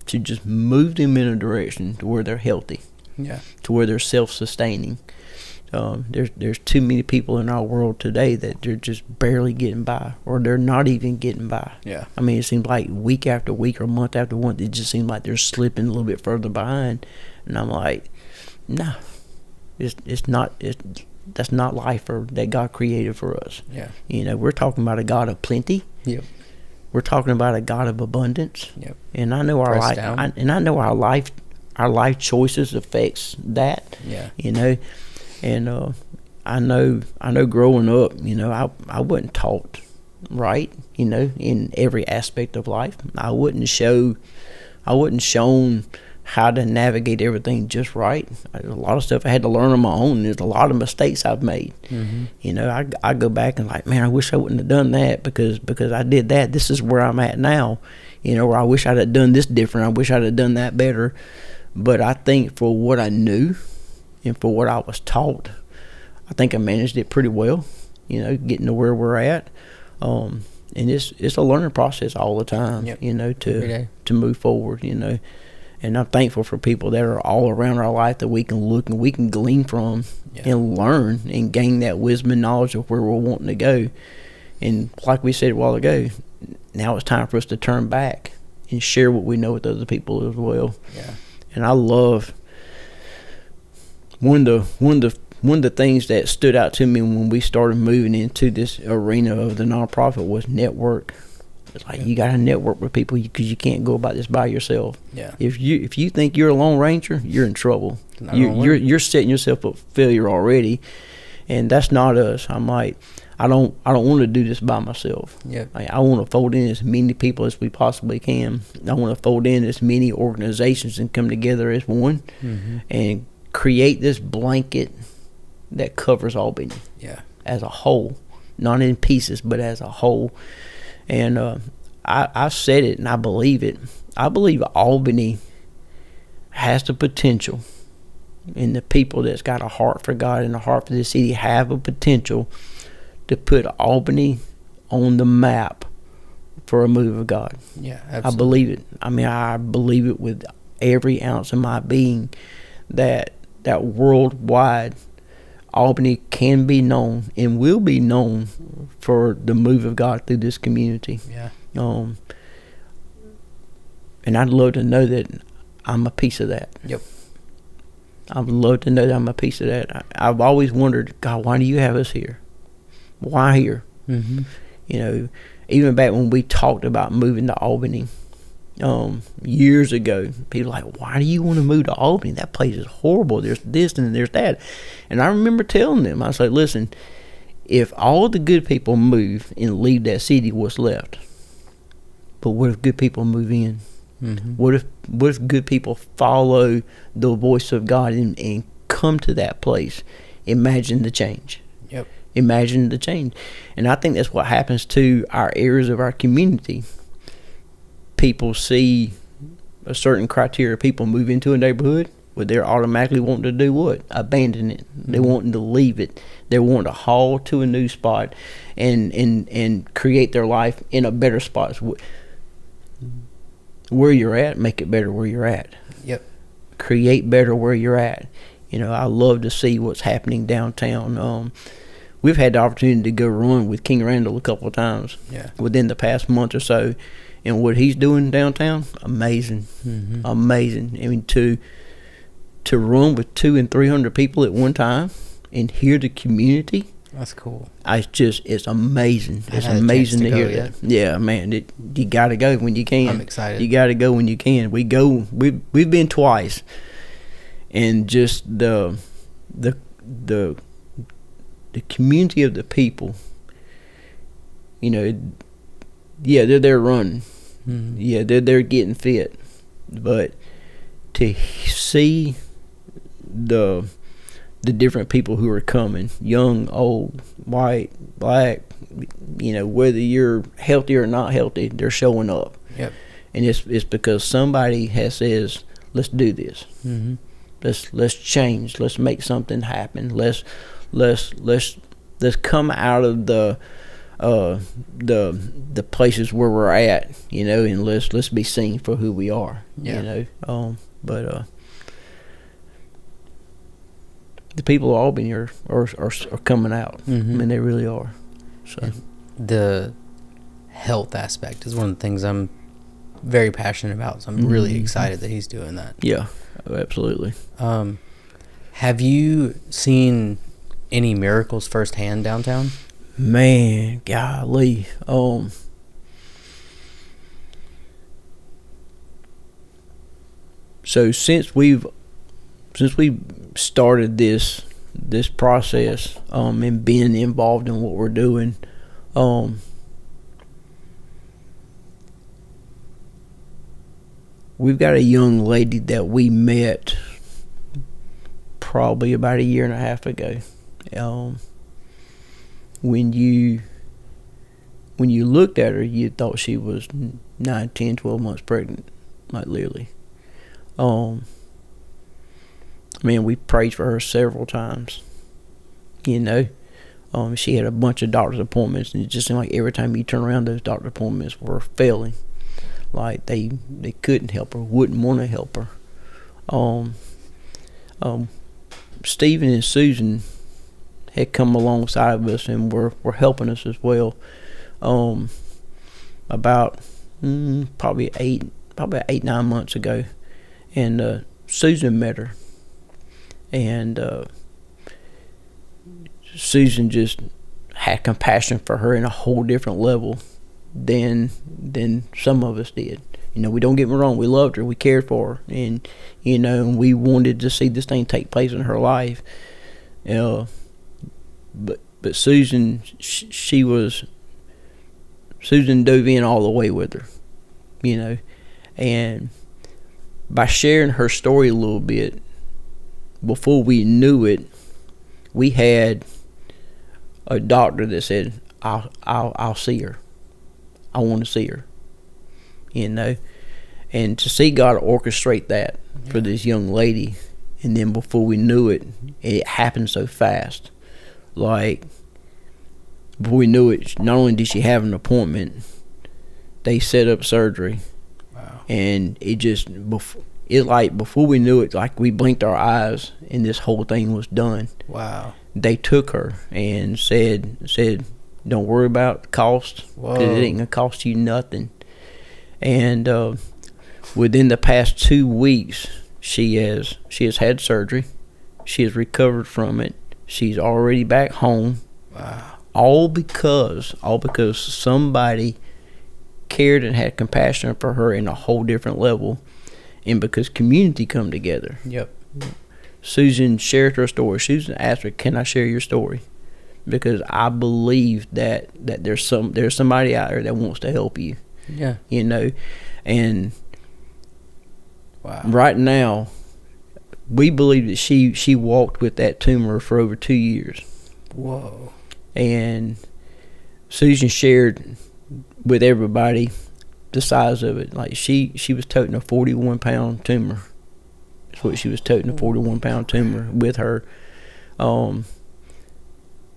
just move them in a direction to where they're healthy. Yeah. To where they're self-sustaining. There's too many people in our world today that they're just barely getting by, or they're not even getting by. Yeah. I mean, it seems like week after week or month after month, it just seems like they're slipping a little bit further behind. And I'm like, no, that's not life that God created for us. Yeah. You know, we're talking about a God of plenty. Yep. We're talking about a God of abundance. Yep. And I know our life, I know our life choices affects that. Yeah. You know, and I know growing up, you know, I wasn't taught right, you know, in every aspect of life. I wasn't shown how to navigate everything just right. A lot of stuff I had to learn on my own. There's a lot of mistakes I've made. Mm-hmm. You know, I go back and like, man, I wish I wouldn't have done that because I did that. This is where I'm at now. You know, or I wish I'd have done this different. I wish I'd have done that better. But I think for what I knew and for what I was taught, I think I managed it pretty well, you know, getting to where we're at. And it's a learning process all the time, yep. You know, to move forward, you know. And I'm thankful for people that are all around our life that we can look and we can glean from, yeah. And learn and gain that wisdom and knowledge of where we're wanting to go. And like we said a while ago, now it's time for us to turn back and share what we know with other people as well. Yeah. And I love one of the things that stood out to me when we started moving into this arena of the nonprofit was network. It's like, yeah. You got to network with people because you can't go about this by yourself. Yeah. If you think you're a lone ranger, you're in trouble. You're setting yourself up for failure already, and that's not us. I'm like, I don't want to do this by myself. Yeah. I want to fold in as many people as we possibly can. I want to fold in as many organizations and come together as one, mm-hmm. and create this blanket that covers Albany. Yeah. As a whole, not in pieces, but as a whole. And I said it, and I believe it. I believe Albany has the potential, and the people that's got a heart for God and a heart for the city have a potential to put Albany on the map for a move of God. Yeah, absolutely. I believe it. I mean, I believe it with every ounce of my being that worldwide Albany can be known and will be known for the move of God through this community. Yeah. And I'd love to know that I'm a piece of that. Yep. I'd love to know that I'm a piece of that. I've always wondered, God, why do you have us here? Why here? Mm-hmm. You know, even back when we talked about moving to Albany years ago, people were like, why do you want to move to Albany? That place is horrible. There's this and there's that. And I remember telling them, I was like, listen, if all the good people move and leave that city, what's left? But what if good people move in? Mm-hmm. What if good people follow the voice of God and come to that place? Imagine the change. Yep. Imagine the change. And I think that's what happens to our areas of our community. People see a certain criteria. People move into a neighborhood, but they're automatically wanting to do what? Abandon it. Mm-hmm. They're wanting to leave it. They're wanting to haul to a new spot and create their life in a better spot. where you're at, make it better where you're at. Yep. Create better where you're at. I love to see what's happening downtown. We've had the opportunity to go run with King Randall a couple of times within the past month or so. And what he's doing downtown, amazing. Mm-hmm. Amazing. I mean, to run with 200 and 300 people at one time and hear the community. That's cool. It's amazing. It's amazing to hear that. Yeah, man. You got to go when you can. I'm excited. You got to go when you can. We've been twice. And just the community of the people, they're there running. Mm-hmm. Yeah, they're getting fit. But to see the different people who are coming, young, old, white, black, whether you're healthy or not healthy, they're showing up. Yep. And it's because somebody says, let's do this. Mm-hmm. Let's change. Let's make something happen. Let's come out of the places where we're at, and let's be seen for who we are. Yeah. But the people of Albany are coming out. Mm-hmm. I mean, they really are. So the health aspect is one of the things I'm very passionate about. So I'm really excited that he's doing that. Yeah, absolutely. Have you seen any miracles firsthand downtown? Man, golly. So since we started this process and being involved in what we're doing, we've got a young lady that we met probably about a year and a half ago. When you looked at her, you thought she was 9, 10, 12 months pregnant, like literally. Man, we prayed for her several times. She had a bunch of doctor's appointments, and it just seemed like every time you turn around, those doctor appointments were failing. Like they couldn't help her, wouldn't want to help her. Stephen and Susan had come alongside of us and were helping us as well. About probably 8-9 months ago, and Susan met her, and Susan just had compassion for her in a whole different level than some of us did. We don't get me wrong, we loved her, we cared for her, and we wanted to see this thing take place in her life. But Susan, Susan dove in all the way with her, and by sharing her story a little bit, before we knew it, we had a doctor that said, I'll see her. I want to see her. And to see God orchestrate that for this young lady, and then before we knew it, it happened so fast. Like, before we knew it, not only did she have an appointment, they set up surgery. Wow. And before we knew it, like we blinked our eyes and this whole thing was done. Wow. They took her and said, don't worry about the cost, because it ain't gonna cost you nothing. And within the past 2 weeks, she has had surgery. She has recovered from it. She's already back home. Wow. All because somebody cared and had compassion for her in a whole different level, and because community come together. Yep. Susan shared her story. Susan asked her, "Can I share your story?" Because I believe that there's somebody out there that wants to help you. Yeah. And wow. Right now, we believe that she walked with that tumor for over 2 years. Whoa. And Susan shared with everybody the size of it. Like she was toting a 41-pound tumor. That's what she was toting, a 41-pound tumor with her.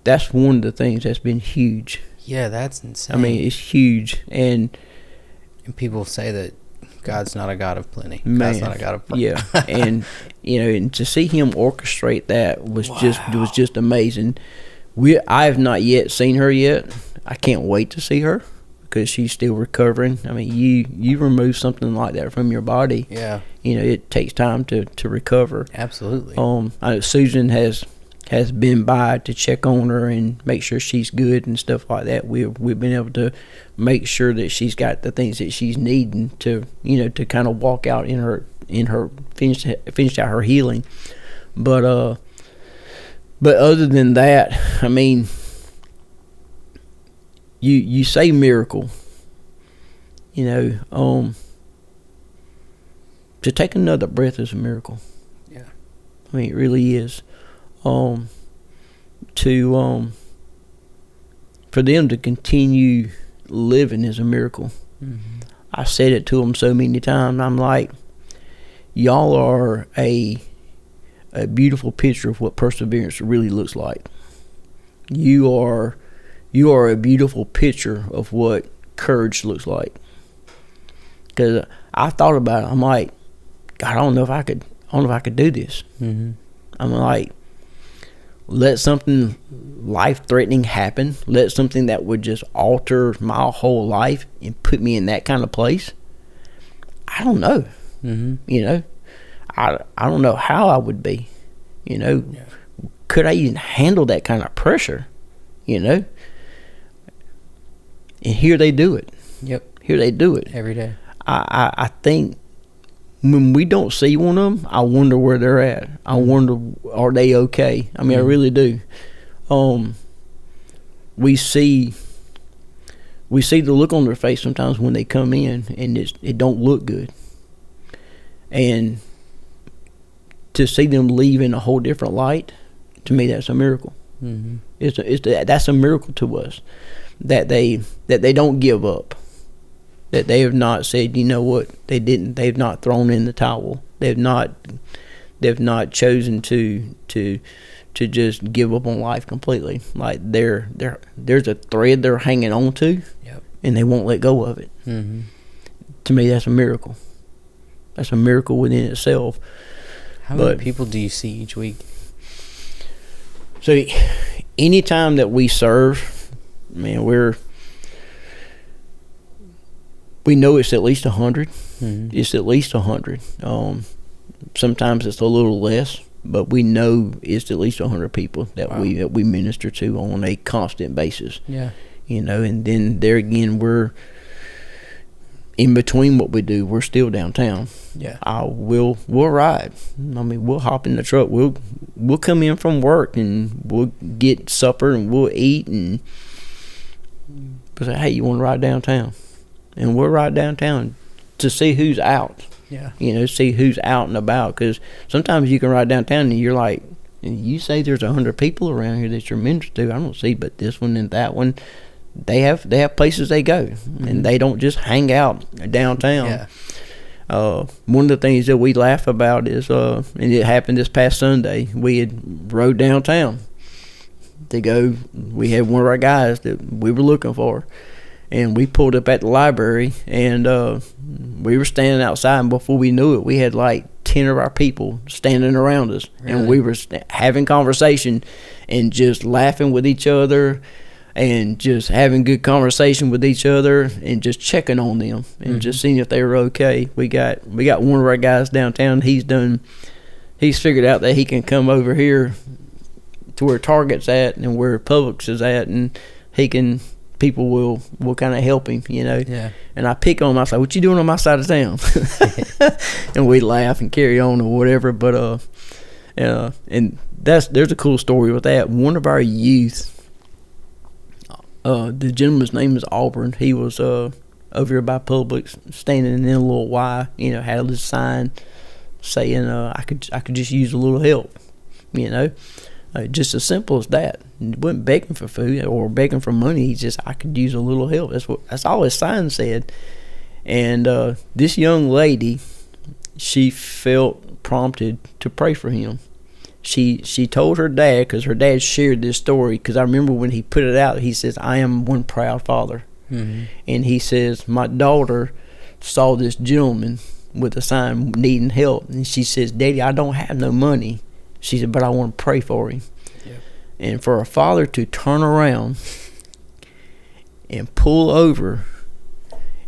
That's one of the things that's been huge. Yeah, that's insane. I mean, it's huge. And people say that God's not a God of plenty. Man, God's not a God of yeah. And and to see him orchestrate that was just amazing. I have not yet seen her yet. I can't wait to see her because she's still recovering. I mean, you remove something like that from your body. Yeah. It takes time to recover. Absolutely. I know Susan has been by to check on her and make sure she's good and stuff like that. We've been able to make sure that she's got the things that she's needing to to kind of walk out in her finish out her healing. But other than that, I mean, you say miracle, to take another breath is a miracle. Yeah. I mean, it really is. For them to continue living is a miracle. Mm-hmm. I said it to them so many times. I'm like, y'all are a beautiful picture of what perseverance really looks like. You are a beautiful picture of what courage looks like. Because I thought about it. I'm like, God, I don't know if I could do this. Mm-hmm. I'm like, let something life-threatening happen. Let something that would just alter my whole life and put me in that kind of place. I don't know. Mm-hmm. I don't know how I would be. Yeah. Could I even handle that kind of pressure? And here they do it. Yep. Here they do it. Every day. I think when we don't see one of them, I wonder where they're at. I wonder, are they okay? I mean, I really do. We see the look on their face sometimes when they come in, and it don't look good. And to see them leave in a whole different light, to me, that's a miracle. Mm-hmm. That's a miracle to us, that they don't give up. That they have not said, you know what, they've not thrown in the towel. They've not chosen to just give up on life completely. Like there's a thread they're hanging on to, yep, and they won't let go of it. Mm-hmm. To me, that's a miracle. That's a miracle within itself. How many people do you see each week? So anytime that we serve, man, we know it's at least 100. Mm-hmm. It's at least 100. Sometimes it's a little less, but we know it's at least 100 people that we minister to on a constant basis. Yeah. And then there again, we're in between what we do. We're still downtown. Yeah. We'll ride. I mean, we'll hop in the truck. We'll come in from work and we'll get supper and we'll eat and say, hey, you want to ride downtown? And we'll ride downtown to see who's out. Yeah. See who's out and about. Because sometimes you can ride downtown and you're like, you say there's 100 people around here that you're ministering to. I don't see but this one and that one. They have places they go, mm-hmm. and they don't just hang out downtown. Yeah. One of the things that we laugh about is, and it happened this past Sunday, we had rode downtown to go. We had one of our guys that we were looking for, and we pulled up at the library, and we were standing outside, and before we knew it, we had like 10 of our people standing around us, really? And we were having conversation and just laughing with each other and just having good conversation with each other and just checking on them and mm-hmm. just seeing if they were okay. We got one of our guys downtown. He's figured out that he can come over here to where Target's at and where Publix is at, and people will kind of help him, Yeah. And I pick on him. I say, what you doing on my side of town? And we laugh and carry on or whatever. But and there's a cool story with that. One of our youth, the gentleman's name is Auburn. He was over here by Publix, standing in a little Y. Had a little sign saying, "I could just use a little help." Just as simple as that. He wasn't begging for food or begging for money. He just, I could use a little help. That's all his sign said. And this young lady, she felt prompted to pray for him. She told her dad, because her dad shared this story, because I remember when he put it out, he says, I am one proud father. Mm-hmm. And he says, my daughter saw this gentleman with a sign needing help, and she says, "Daddy, I don't have no money." She said, "But I want to pray for him." Yep. And for a father to turn around and pull over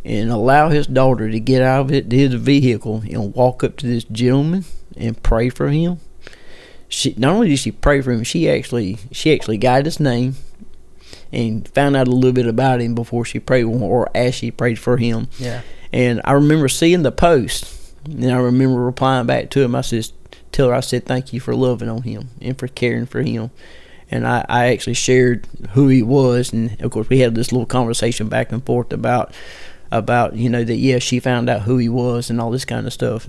and allow his daughter to get out of his vehicle and walk up to this gentleman and pray for him. She not only did she pray for him, she actually got his name and found out a little bit about him before she prayed for him, or as she prayed for him. Yeah. And I remember seeing the post, and I remember replying back to him. I said, "Thank you for loving on him and for caring for him." And I actually shared who he was, and of course we had this little conversation back and forth about that she found out who he was and all this kind of stuff.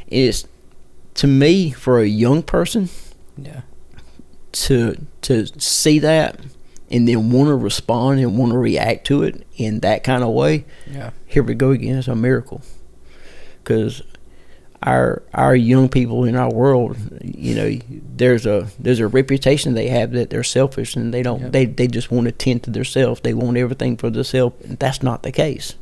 It's, to me, for a young person, to see that and then want to respond and want to react to it in that kind of way, here we go again. It's a miracle, because our young people in our world, there's a reputation they have that they're selfish, and they don't they just want to tend to themselves. They want everything for themselves. That's not the case.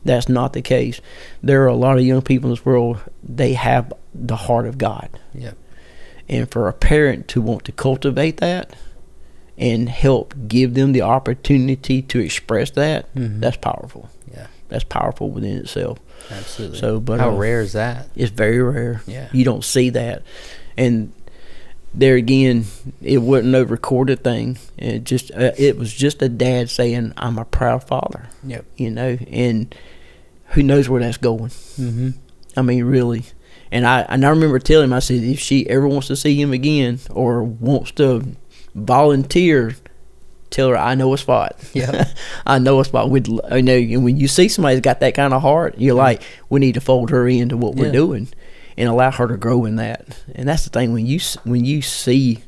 That's not the case. There are a lot of young people in this world, they have the heart of God. Yep. And for a parent to want to cultivate that and help give them the opportunity to express that, that's powerful. Yeah. That's powerful within itself. Absolutely. So, but how rare is that? It's very rare. Yeah. You don't see that. And there again, it wasn't no recorded thing. It was just a dad saying, "I'm a proud father." Yep. And who knows where that's going? Mm-hmm. I mean, really. And I remember telling him, I said, if she ever wants to see him again or wants to volunteer, tell her I know a spot. Yeah. I know a spot. And when you see somebody that's got that kind of heart, you're like, we need to fold her into what we're doing and allow her to grow in that. And that's the thing, when you see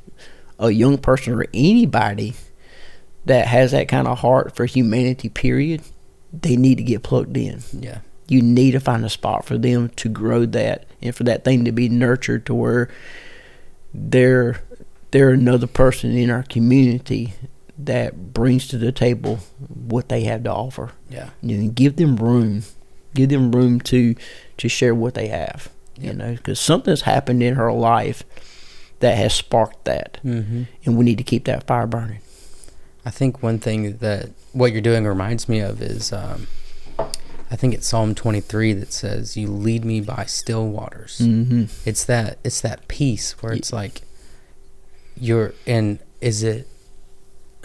a young person or anybody that has that kind of heart for humanity, period, they need to get plugged in. Yeah. You need to find a spot for them to grow that, and for that thing to be nurtured to where they're another person in our community that brings to the table what they have to offer. Yeah. Give them room to share what they have. Yep. Because something's happened in her life that has sparked that, and we need to keep that fire burning. I think one thing that what you're doing reminds me of is, I think it's Psalm 23 that says, "You lead me by still waters." Mm-hmm. It's that peace where it's like is it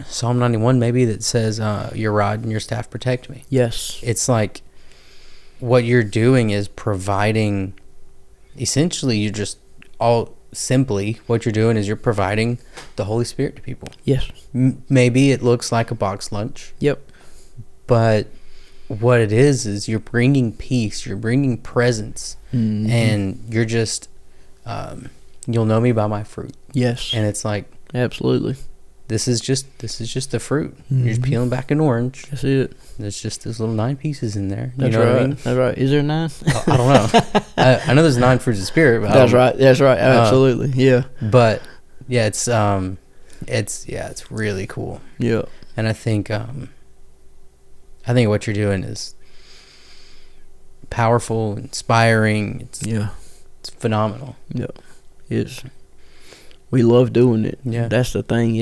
Psalm 91 maybe that says, "Your rod and your staff protect me." Yes. It's like what you're doing is providing. Essentially, what you're doing is you're providing the Holy Spirit to people. Yes. Maybe it looks like a box lunch. Yep. But what it is you're bringing peace, you're bringing presence, and you're just, you'll know me by my fruit. Yes. And it's like, absolutely, this is just the fruit. You're just peeling back an orange. That's it. There's just those little 9 pieces in there. That's right. What I mean? That's right. Is there 9? I don't know. I know there's 9 fruits of the spirit. But That's right. That's right. Absolutely. Yeah. But yeah, it's really cool. Yeah. And I think what you're doing is powerful, inspiring. It's phenomenal. Yeah. We love doing it. Yeah. That's the thing.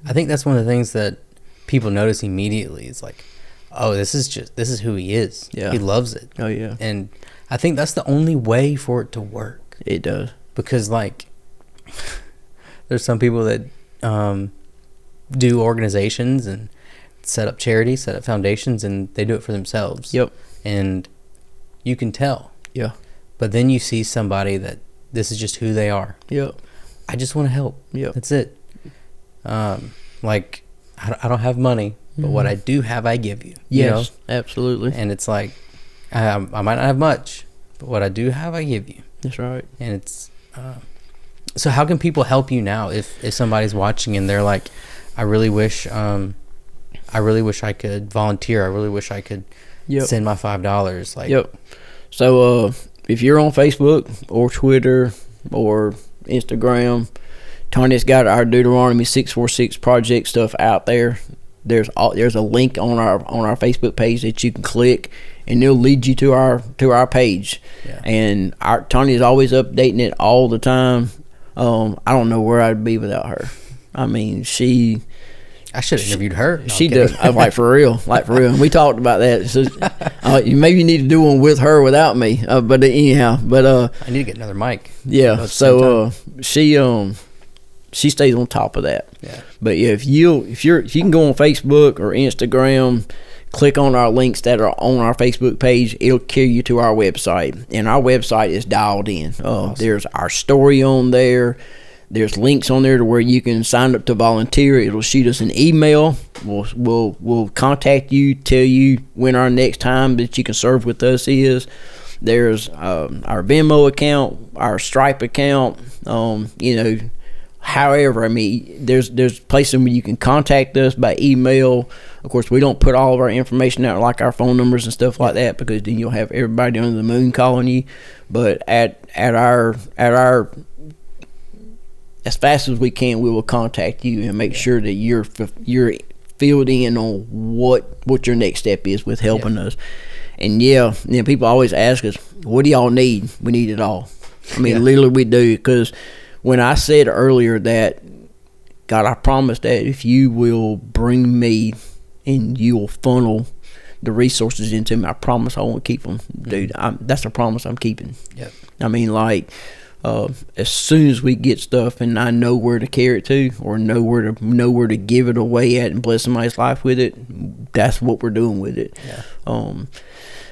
I think that's one of the things that people notice immediately. It's like, oh, this is who he is. Yeah. He loves it. Oh yeah. And I think that's the only way for it to work. It does. Because there's some people that do organizations and set up charities, set up foundations, and they do it for themselves. Yep. And you can tell. Yeah. But then you see somebody that this is just who they are. Yep. I just want to help. Yep. That's it. I don't have money, but what I do have, I give you. Yes, absolutely. And it's like, I might not have much, but what I do have, I give you. That's right. And it's, so how can people help you now if somebody's watching and they're like, I really wish I could volunteer. I really wish I could send my $5. Yep. So if you're on Facebook or Twitter or Instagram, Tanya's got our Deuteronomy 646 project stuff out there. there's a link on our Facebook page that you can click, and it'll lead you to our page. Yeah. And Tony is always updating it all the time. I don't know where I'd be without her. I mean, I should have interviewed her. No, she does. I'm like, for real. And we talked about that. So, maybe you need to do one with her without me. But anyhow, I need to get another mic. Yeah. So she stays on top of that. Yeah. But yeah, if you can go on Facebook or Instagram, click on our links that are on our Facebook page, it'll carry you to our website. And our website is dialed in. Awesome. There's our story on there. There's links on there to where you can sign up to volunteer. It'll shoot us an email. We'll contact you, tell you when our next time that you can serve with us is. There's our Venmo account, our Stripe account. However, I mean, there's places where you can contact us by email. Of course, we don't put all of our information out, like our phone numbers and stuff like that, because then you'll have everybody under the moon calling you. But at our as fast as we can, we will contact you and make sure that you're filled in on what your next step is with helping us. And people always ask us, what do y'all need? We need it all. I mean, literally we do, because when I said earlier that, God, I promise that if you will bring me and you will funnel the resources into me, I promise I won't keep them. Dude, that's a promise I'm keeping. Yep. I mean, like, as soon as we get stuff and I know where to carry it to, or know where to give it away at and bless somebody's life with it, that's what we're doing with it. Yeah.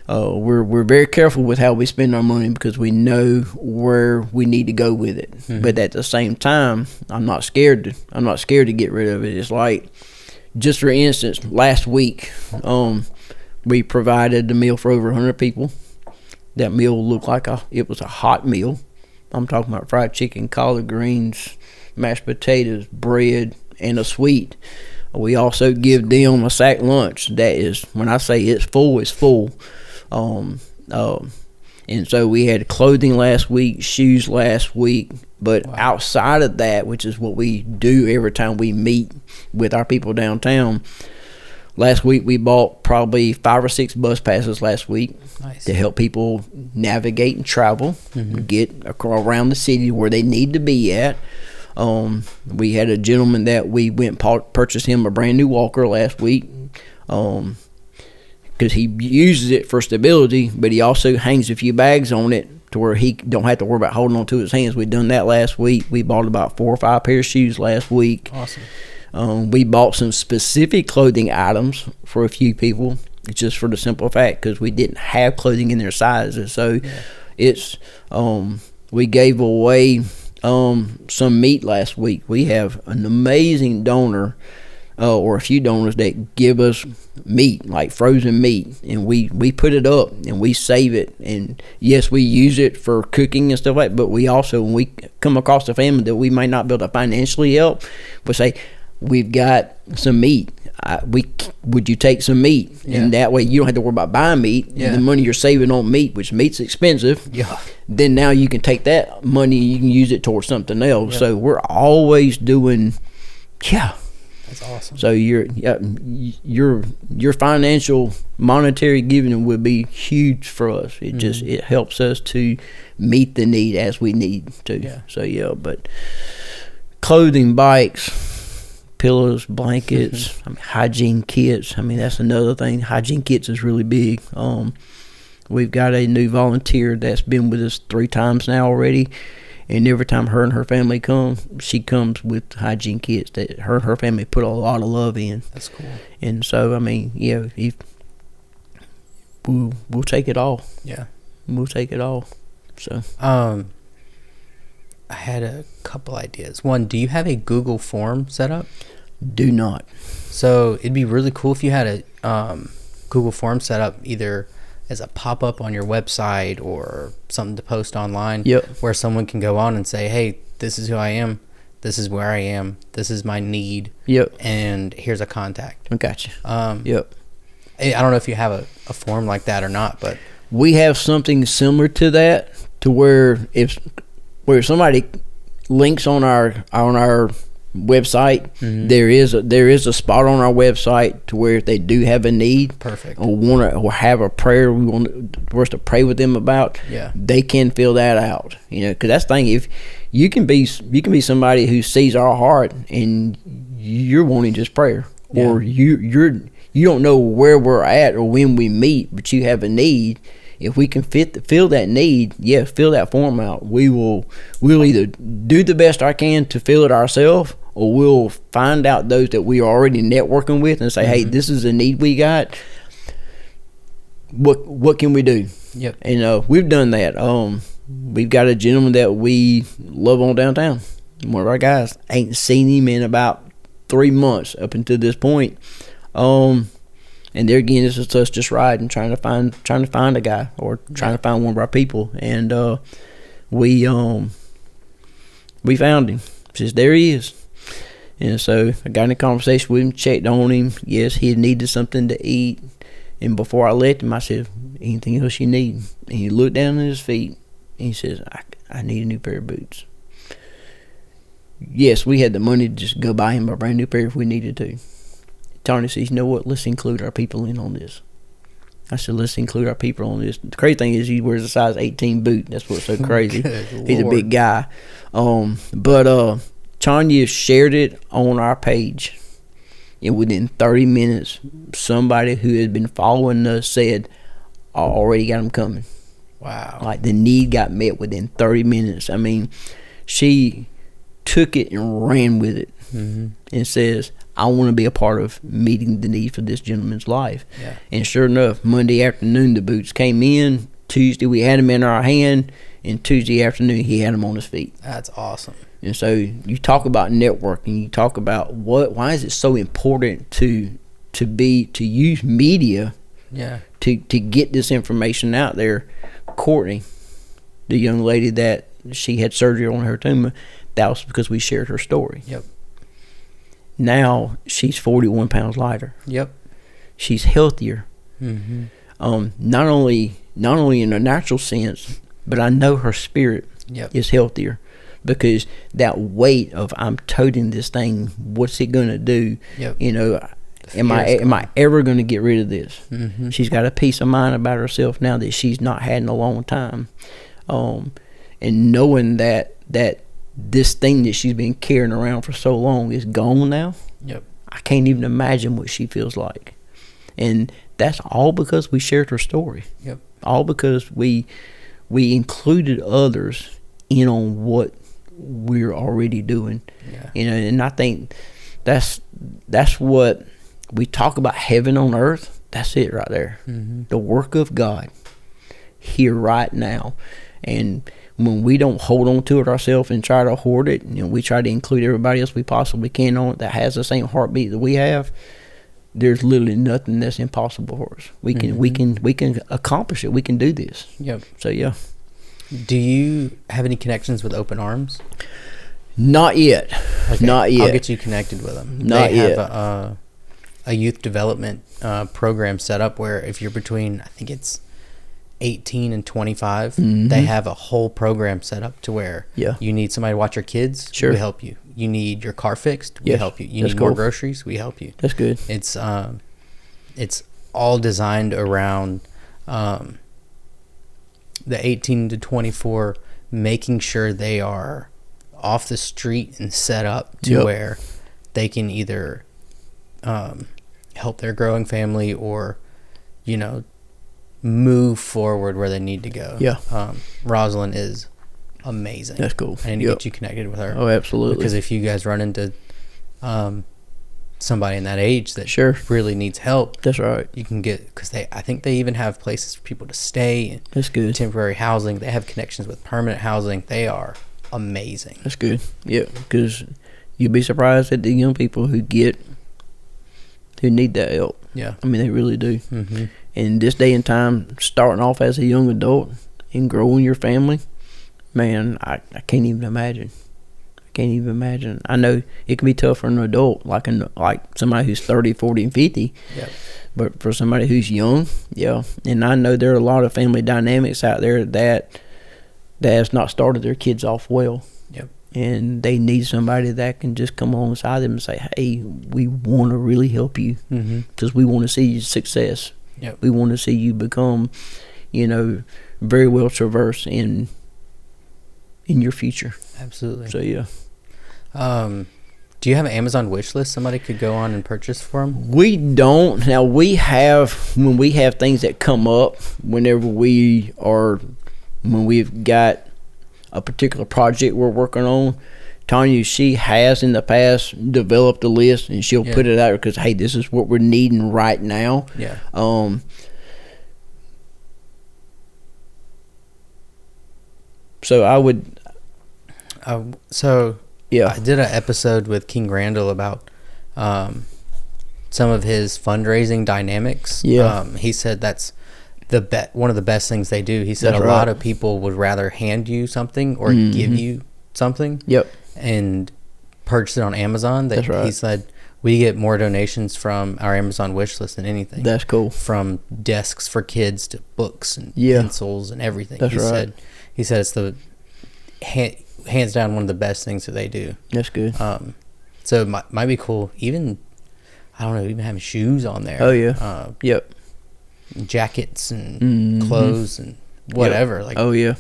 We're very careful with how we spend our money, because we know where we need to go with it. Mm-hmm. But at the same time, I'm not scared to get rid of it. It's like, just for instance, last week, we provided a meal for over 100 people. That meal looked like it was a hot meal. I'm talking about fried chicken, collard greens, mashed potatoes, bread, and a sweet. We also give them a sack lunch. That is, when I say it's full, it's full. And so we had clothing last week, shoes last week. But outside of that, which is what we do every time we meet with our people downtown, last week we bought probably 5 or 6 bus passes last week. Nice. To help people navigate and travel, get around the city where they need to be at. We had a gentleman that we went purchased him a brand new walker last week, because he uses it for stability, but he also hangs a few bags on it to where he don't have to worry about holding on to his hands. We done that last week. We bought about 4 or 5 pair of shoes last week. Awesome. We bought some specific clothing items for a few people, just for the simple fact because we didn't have clothing in their sizes. So it's we gave away some meat last week. We have an amazing donor, or a few donors that give us meat, like frozen meat, and we put it up and we save it. And yes, we use it for cooking and stuff like that, but we also, when we come across a family that we might not be able to financially help, we say, we've got some meat. Would you take some meat? Yeah. And that way you don't have to worry about buying meat. Yeah. And the money you're saving on meat, which meat's expensive, then now you can take that money and you can use it towards something else. Yep. So we're always doing, that's awesome. So your financial, monetary giving would be huge for us. It just it helps us to meet the need as we need to. Yeah. So but clothing, bikes, pillows, blankets, hygiene kits. I mean, that's another thing. Hygiene kits is really big. We've got a new volunteer that's been with us 3 times now already, and every time her and her family come, she comes with hygiene kits that her and her family put a lot of love in. That's cool. And so, I mean, we'll take it all. Yeah, we'll take it all. So, I had a couple ideas. One, do you have a Google form set up? Do not. So it'd be really cool if you had a Google form set up, either as a pop-up on your website or something to post online. Yep. Where someone can go on and say, hey, this is who I am, this is where I am, this is my need. Yep. And here's a contact. I gotcha. Yep. I don't know if you have a form like that or not, but we have something similar to that, to where somebody links on our website. There is a spot on our website to where if they do have a need, perfect, or have a prayer we want for us to pray with them about, they can fill that out. Because that's the thing. If you can be somebody who sees our heart and you're wanting just prayer, or you don't know where we're at or when we meet, but you have a need. If we can fill that need, fill that form out. We'll either do the best I can to fill it ourselves, or we'll find out those that we are already networking with and say, hey, this is a need we got. What can we do? Yep. And we've done that. We've got a gentleman that we love on downtown. One of our guys, ain't seen him in about 3 months up until this point. And there again, this is us just riding, trying to find a guy, or trying to find one of our people, and we found him. Says there he is, and so I got in a conversation with him, checked on him. Yes, he needed something to eat, and before I left him, I said, "Anything else you need?" And he looked down at his feet, and he says, "I need a new pair of boots." Yes, we had the money to just go buy him a brand new pair if we needed to. Tony says, you know what, let's include our people in on this. I said, let's include our people on this. The crazy thing is he wears a size 18 boot. That's what's so crazy. He's a big guy. But Tanya shared it on our page. And within 30 minutes, somebody who had been following us said, I already got them coming. Wow. Like the need got met within 30 minutes. I mean, she took it and ran with it and says, I want to be a part of meeting the need for this gentleman's life. Yeah. And sure enough, Monday afternoon, the boots came in. Tuesday, we had them in our hand. And Tuesday afternoon, he had them on his feet. That's awesome. And so you talk about networking. You talk about why is it so important to use media to get this information out there. Courtney, the young lady that she had surgery on her tumor, that was because we shared her story. Yep. Now she's 41 pounds lighter. Yep. She's healthier. Not only in a natural sense, but I know her spirit is healthier, because that weight of I'm toting this thing, what's it gonna do? Yep. Am I ever gonna get rid of this? She's got a peace of mind about herself now that she's not had in a long time, and knowing that this thing that she's been carrying around for so long is gone now. Yep. I can't even imagine what she feels like. And that's all because we shared her story. Yep. All because we included others in on what we're already doing. Yeah. And I think that's what we talk about, heaven on earth. That's it right there. The work of God here right now. And when we don't hold on to it ourselves and try to hoard it, we try to include everybody else we possibly can on it that has the same heartbeat that we have, there's literally nothing that's impossible for us. We can accomplish it. We can do this. Yep. So yeah. Do you have any connections with Open Arms? Not yet. Okay. Not yet. I'll get you connected with them. Not they yet. have a youth development program set up where if you're between, I think it's 18 and 25, they have a whole program set up to where you need somebody to watch your kids, we help you. You need your car fixed, we help you. You need more groceries, we help you. That's good. It's all designed around the 18 to 24, making sure they are off the street and set up to where they can either help their growing family or move forward where they need to go. Rosalind is amazing. That's cool. I need to get you connected with her. Oh, absolutely. Because if you guys run into somebody in that age that really needs help, that's right, you can get, because I think they even have places for people to stay and that's good, temporary housing. They have connections with permanent housing. They are amazing. That's good. Because you'd be surprised at the young people who need that help. I mean, they really do. In this day and time, starting off as a young adult and growing your family, man, I can't even imagine. I know it can be tough for an adult, like somebody who's 30, 40, and 50. But for somebody who's young, and I know there are a lot of family dynamics out there that has not started their kids off well. and they need somebody that can just come alongside them and say, hey, we want to really help you because we want to see your success. Yep. We want to see you become, very well traversed in your future. Absolutely. So, yeah. Do you have an Amazon wish list somebody could go on and purchase for them? We don't. Now, when we have things that come up, when we've got a particular project we're working on, Tanya, she has in the past developed a list, and she'll put it out there because, hey, this is what we're needing right now. Yeah. So I would. Yeah, I did an episode with King Randall about some of his fundraising dynamics. Yeah. He said that's one of the best things they do. He said that's lot of people would rather hand you something or give you something. Yep. And purchase it on Amazon. That's right. He said we get more donations from our Amazon wish list than anything. That's cool. From desks for kids to books and pencils and everything. That's right. He said it's the hands down one of the best things that they do. That's good. So it might be cool. Even even having shoes on there. Oh yeah. Yep. Jackets and clothes and whatever. Yep. Like oh yeah.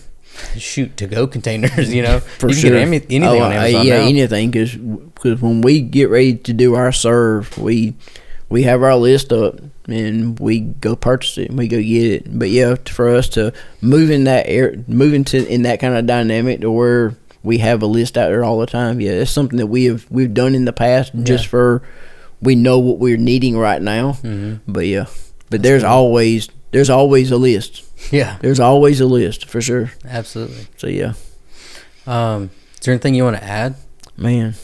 Shoot to go containers. For you sure. Can get anything on Amazon. Yeah, now. Anything because when we get ready to do our serve, we have our list up and we go purchase it and we go get it. But yeah, for us to move in that in that kind of dynamic to where we have a list out there all the time. Yeah, it's something that we've done in the past just for we know what we're needing right now. Mm-hmm. But yeah, there's always a list. Yeah, there's always a list for sure. Absolutely. So yeah. Is there anything you want to add? Man,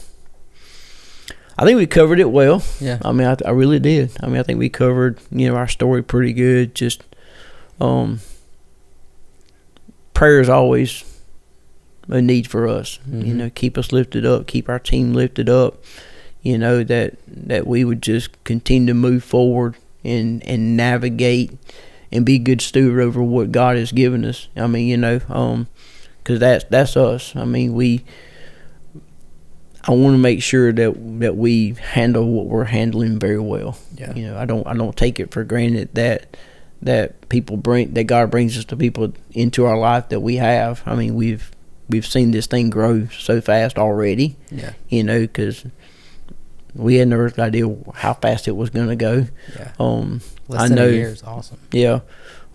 I think we covered it well. Yeah. I mean, I really did. I mean, I think we covered our story pretty good. Just prayer is always a need for us. Mm-hmm. Keep us lifted up, keep our team lifted up. That we would just continue to move forward and navigate and be good steward over what God has given us. I mean, because that's us. I mean, I want to make sure that we handle what we're handling very well. Yeah. I don't take it for granted that God brings us to people into our life that we have. I mean, we've seen this thing grow so fast already. Yeah. Because we had no idea how fast it was going to go. Yeah. Less than a year is awesome. Yeah.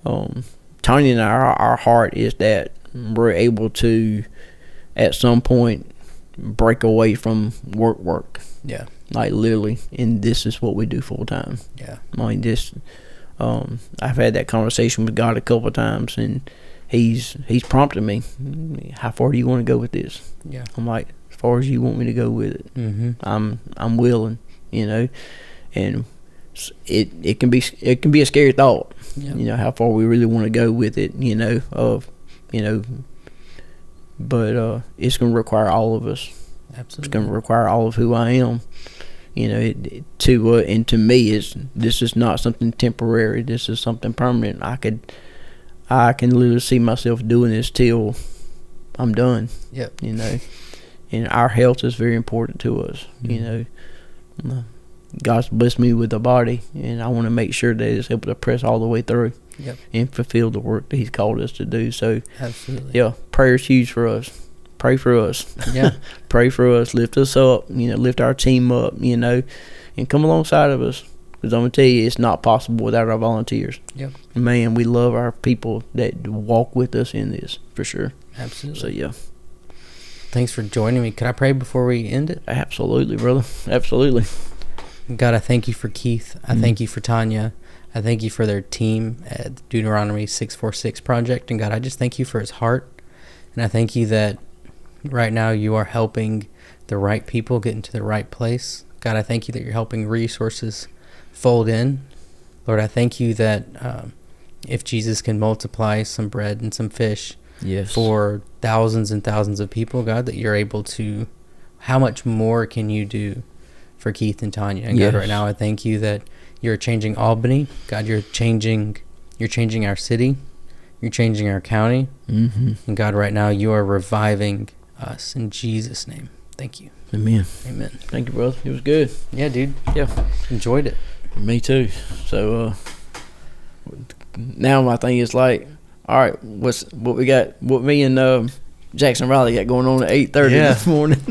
Tanya and our heart is that we're able to, at some point, break away from work. Yeah. Like literally, and this is what we do full time. Yeah. I mean, I've had that conversation with God a couple of times, and He's prompted me. How far do you want to go with this? Yeah. I'm like, as far as you want me to go with it. Mm-hmm. I'm willing. And it can be a scary thought. Yeah. How far we really want to go with it. But it's going to require all of us. Absolutely. It's going to require all of who I am. And to me, this is not something temporary. This is something permanent. I can literally see myself doing this till I'm done. Yep. And our health is very important to us. Mm-hmm. God's blessed me with a body, and I want to make sure that it's able to press all the way through. Yep. And fulfill the work that He's called us to do. So, absolutely. Yeah, prayer is huge for us. Pray for us. Yeah. Pray for us. Lift us up. Lift our team up. And come alongside of us. Because I'm gonna tell you, it's not possible without our volunteers. Yep. Man, we love our people that walk with us in this for sure. Absolutely. So yeah. Thanks for joining me. Could I pray before we end it? Absolutely, brother. Absolutely. God, I thank you for Keith. I thank you for Tanya. I thank you for their team at the Deuteronomy 646 Project. And God, I just thank you for his heart. And I thank you that right now you are helping the right people get into the right place. God, I thank you that you're helping resources fold in. Lord, I thank you that if Jesus can multiply some bread and some fish for thousands and thousands of people, God, that you're able to, how much more can you do for Keith and Tanya? And God, right now I thank you that you're changing Albany. God, you're changing our city. You're changing our county. Mm-hmm. And God, right now you are reviving us. In Jesus' name. Thank you. Amen. Amen. Thank you, brother. It was good. Yeah, dude. Yeah. Enjoyed it. Me too. So now my thing is like, all right, what me and Jackson Riley got going on at 8:30 this morning.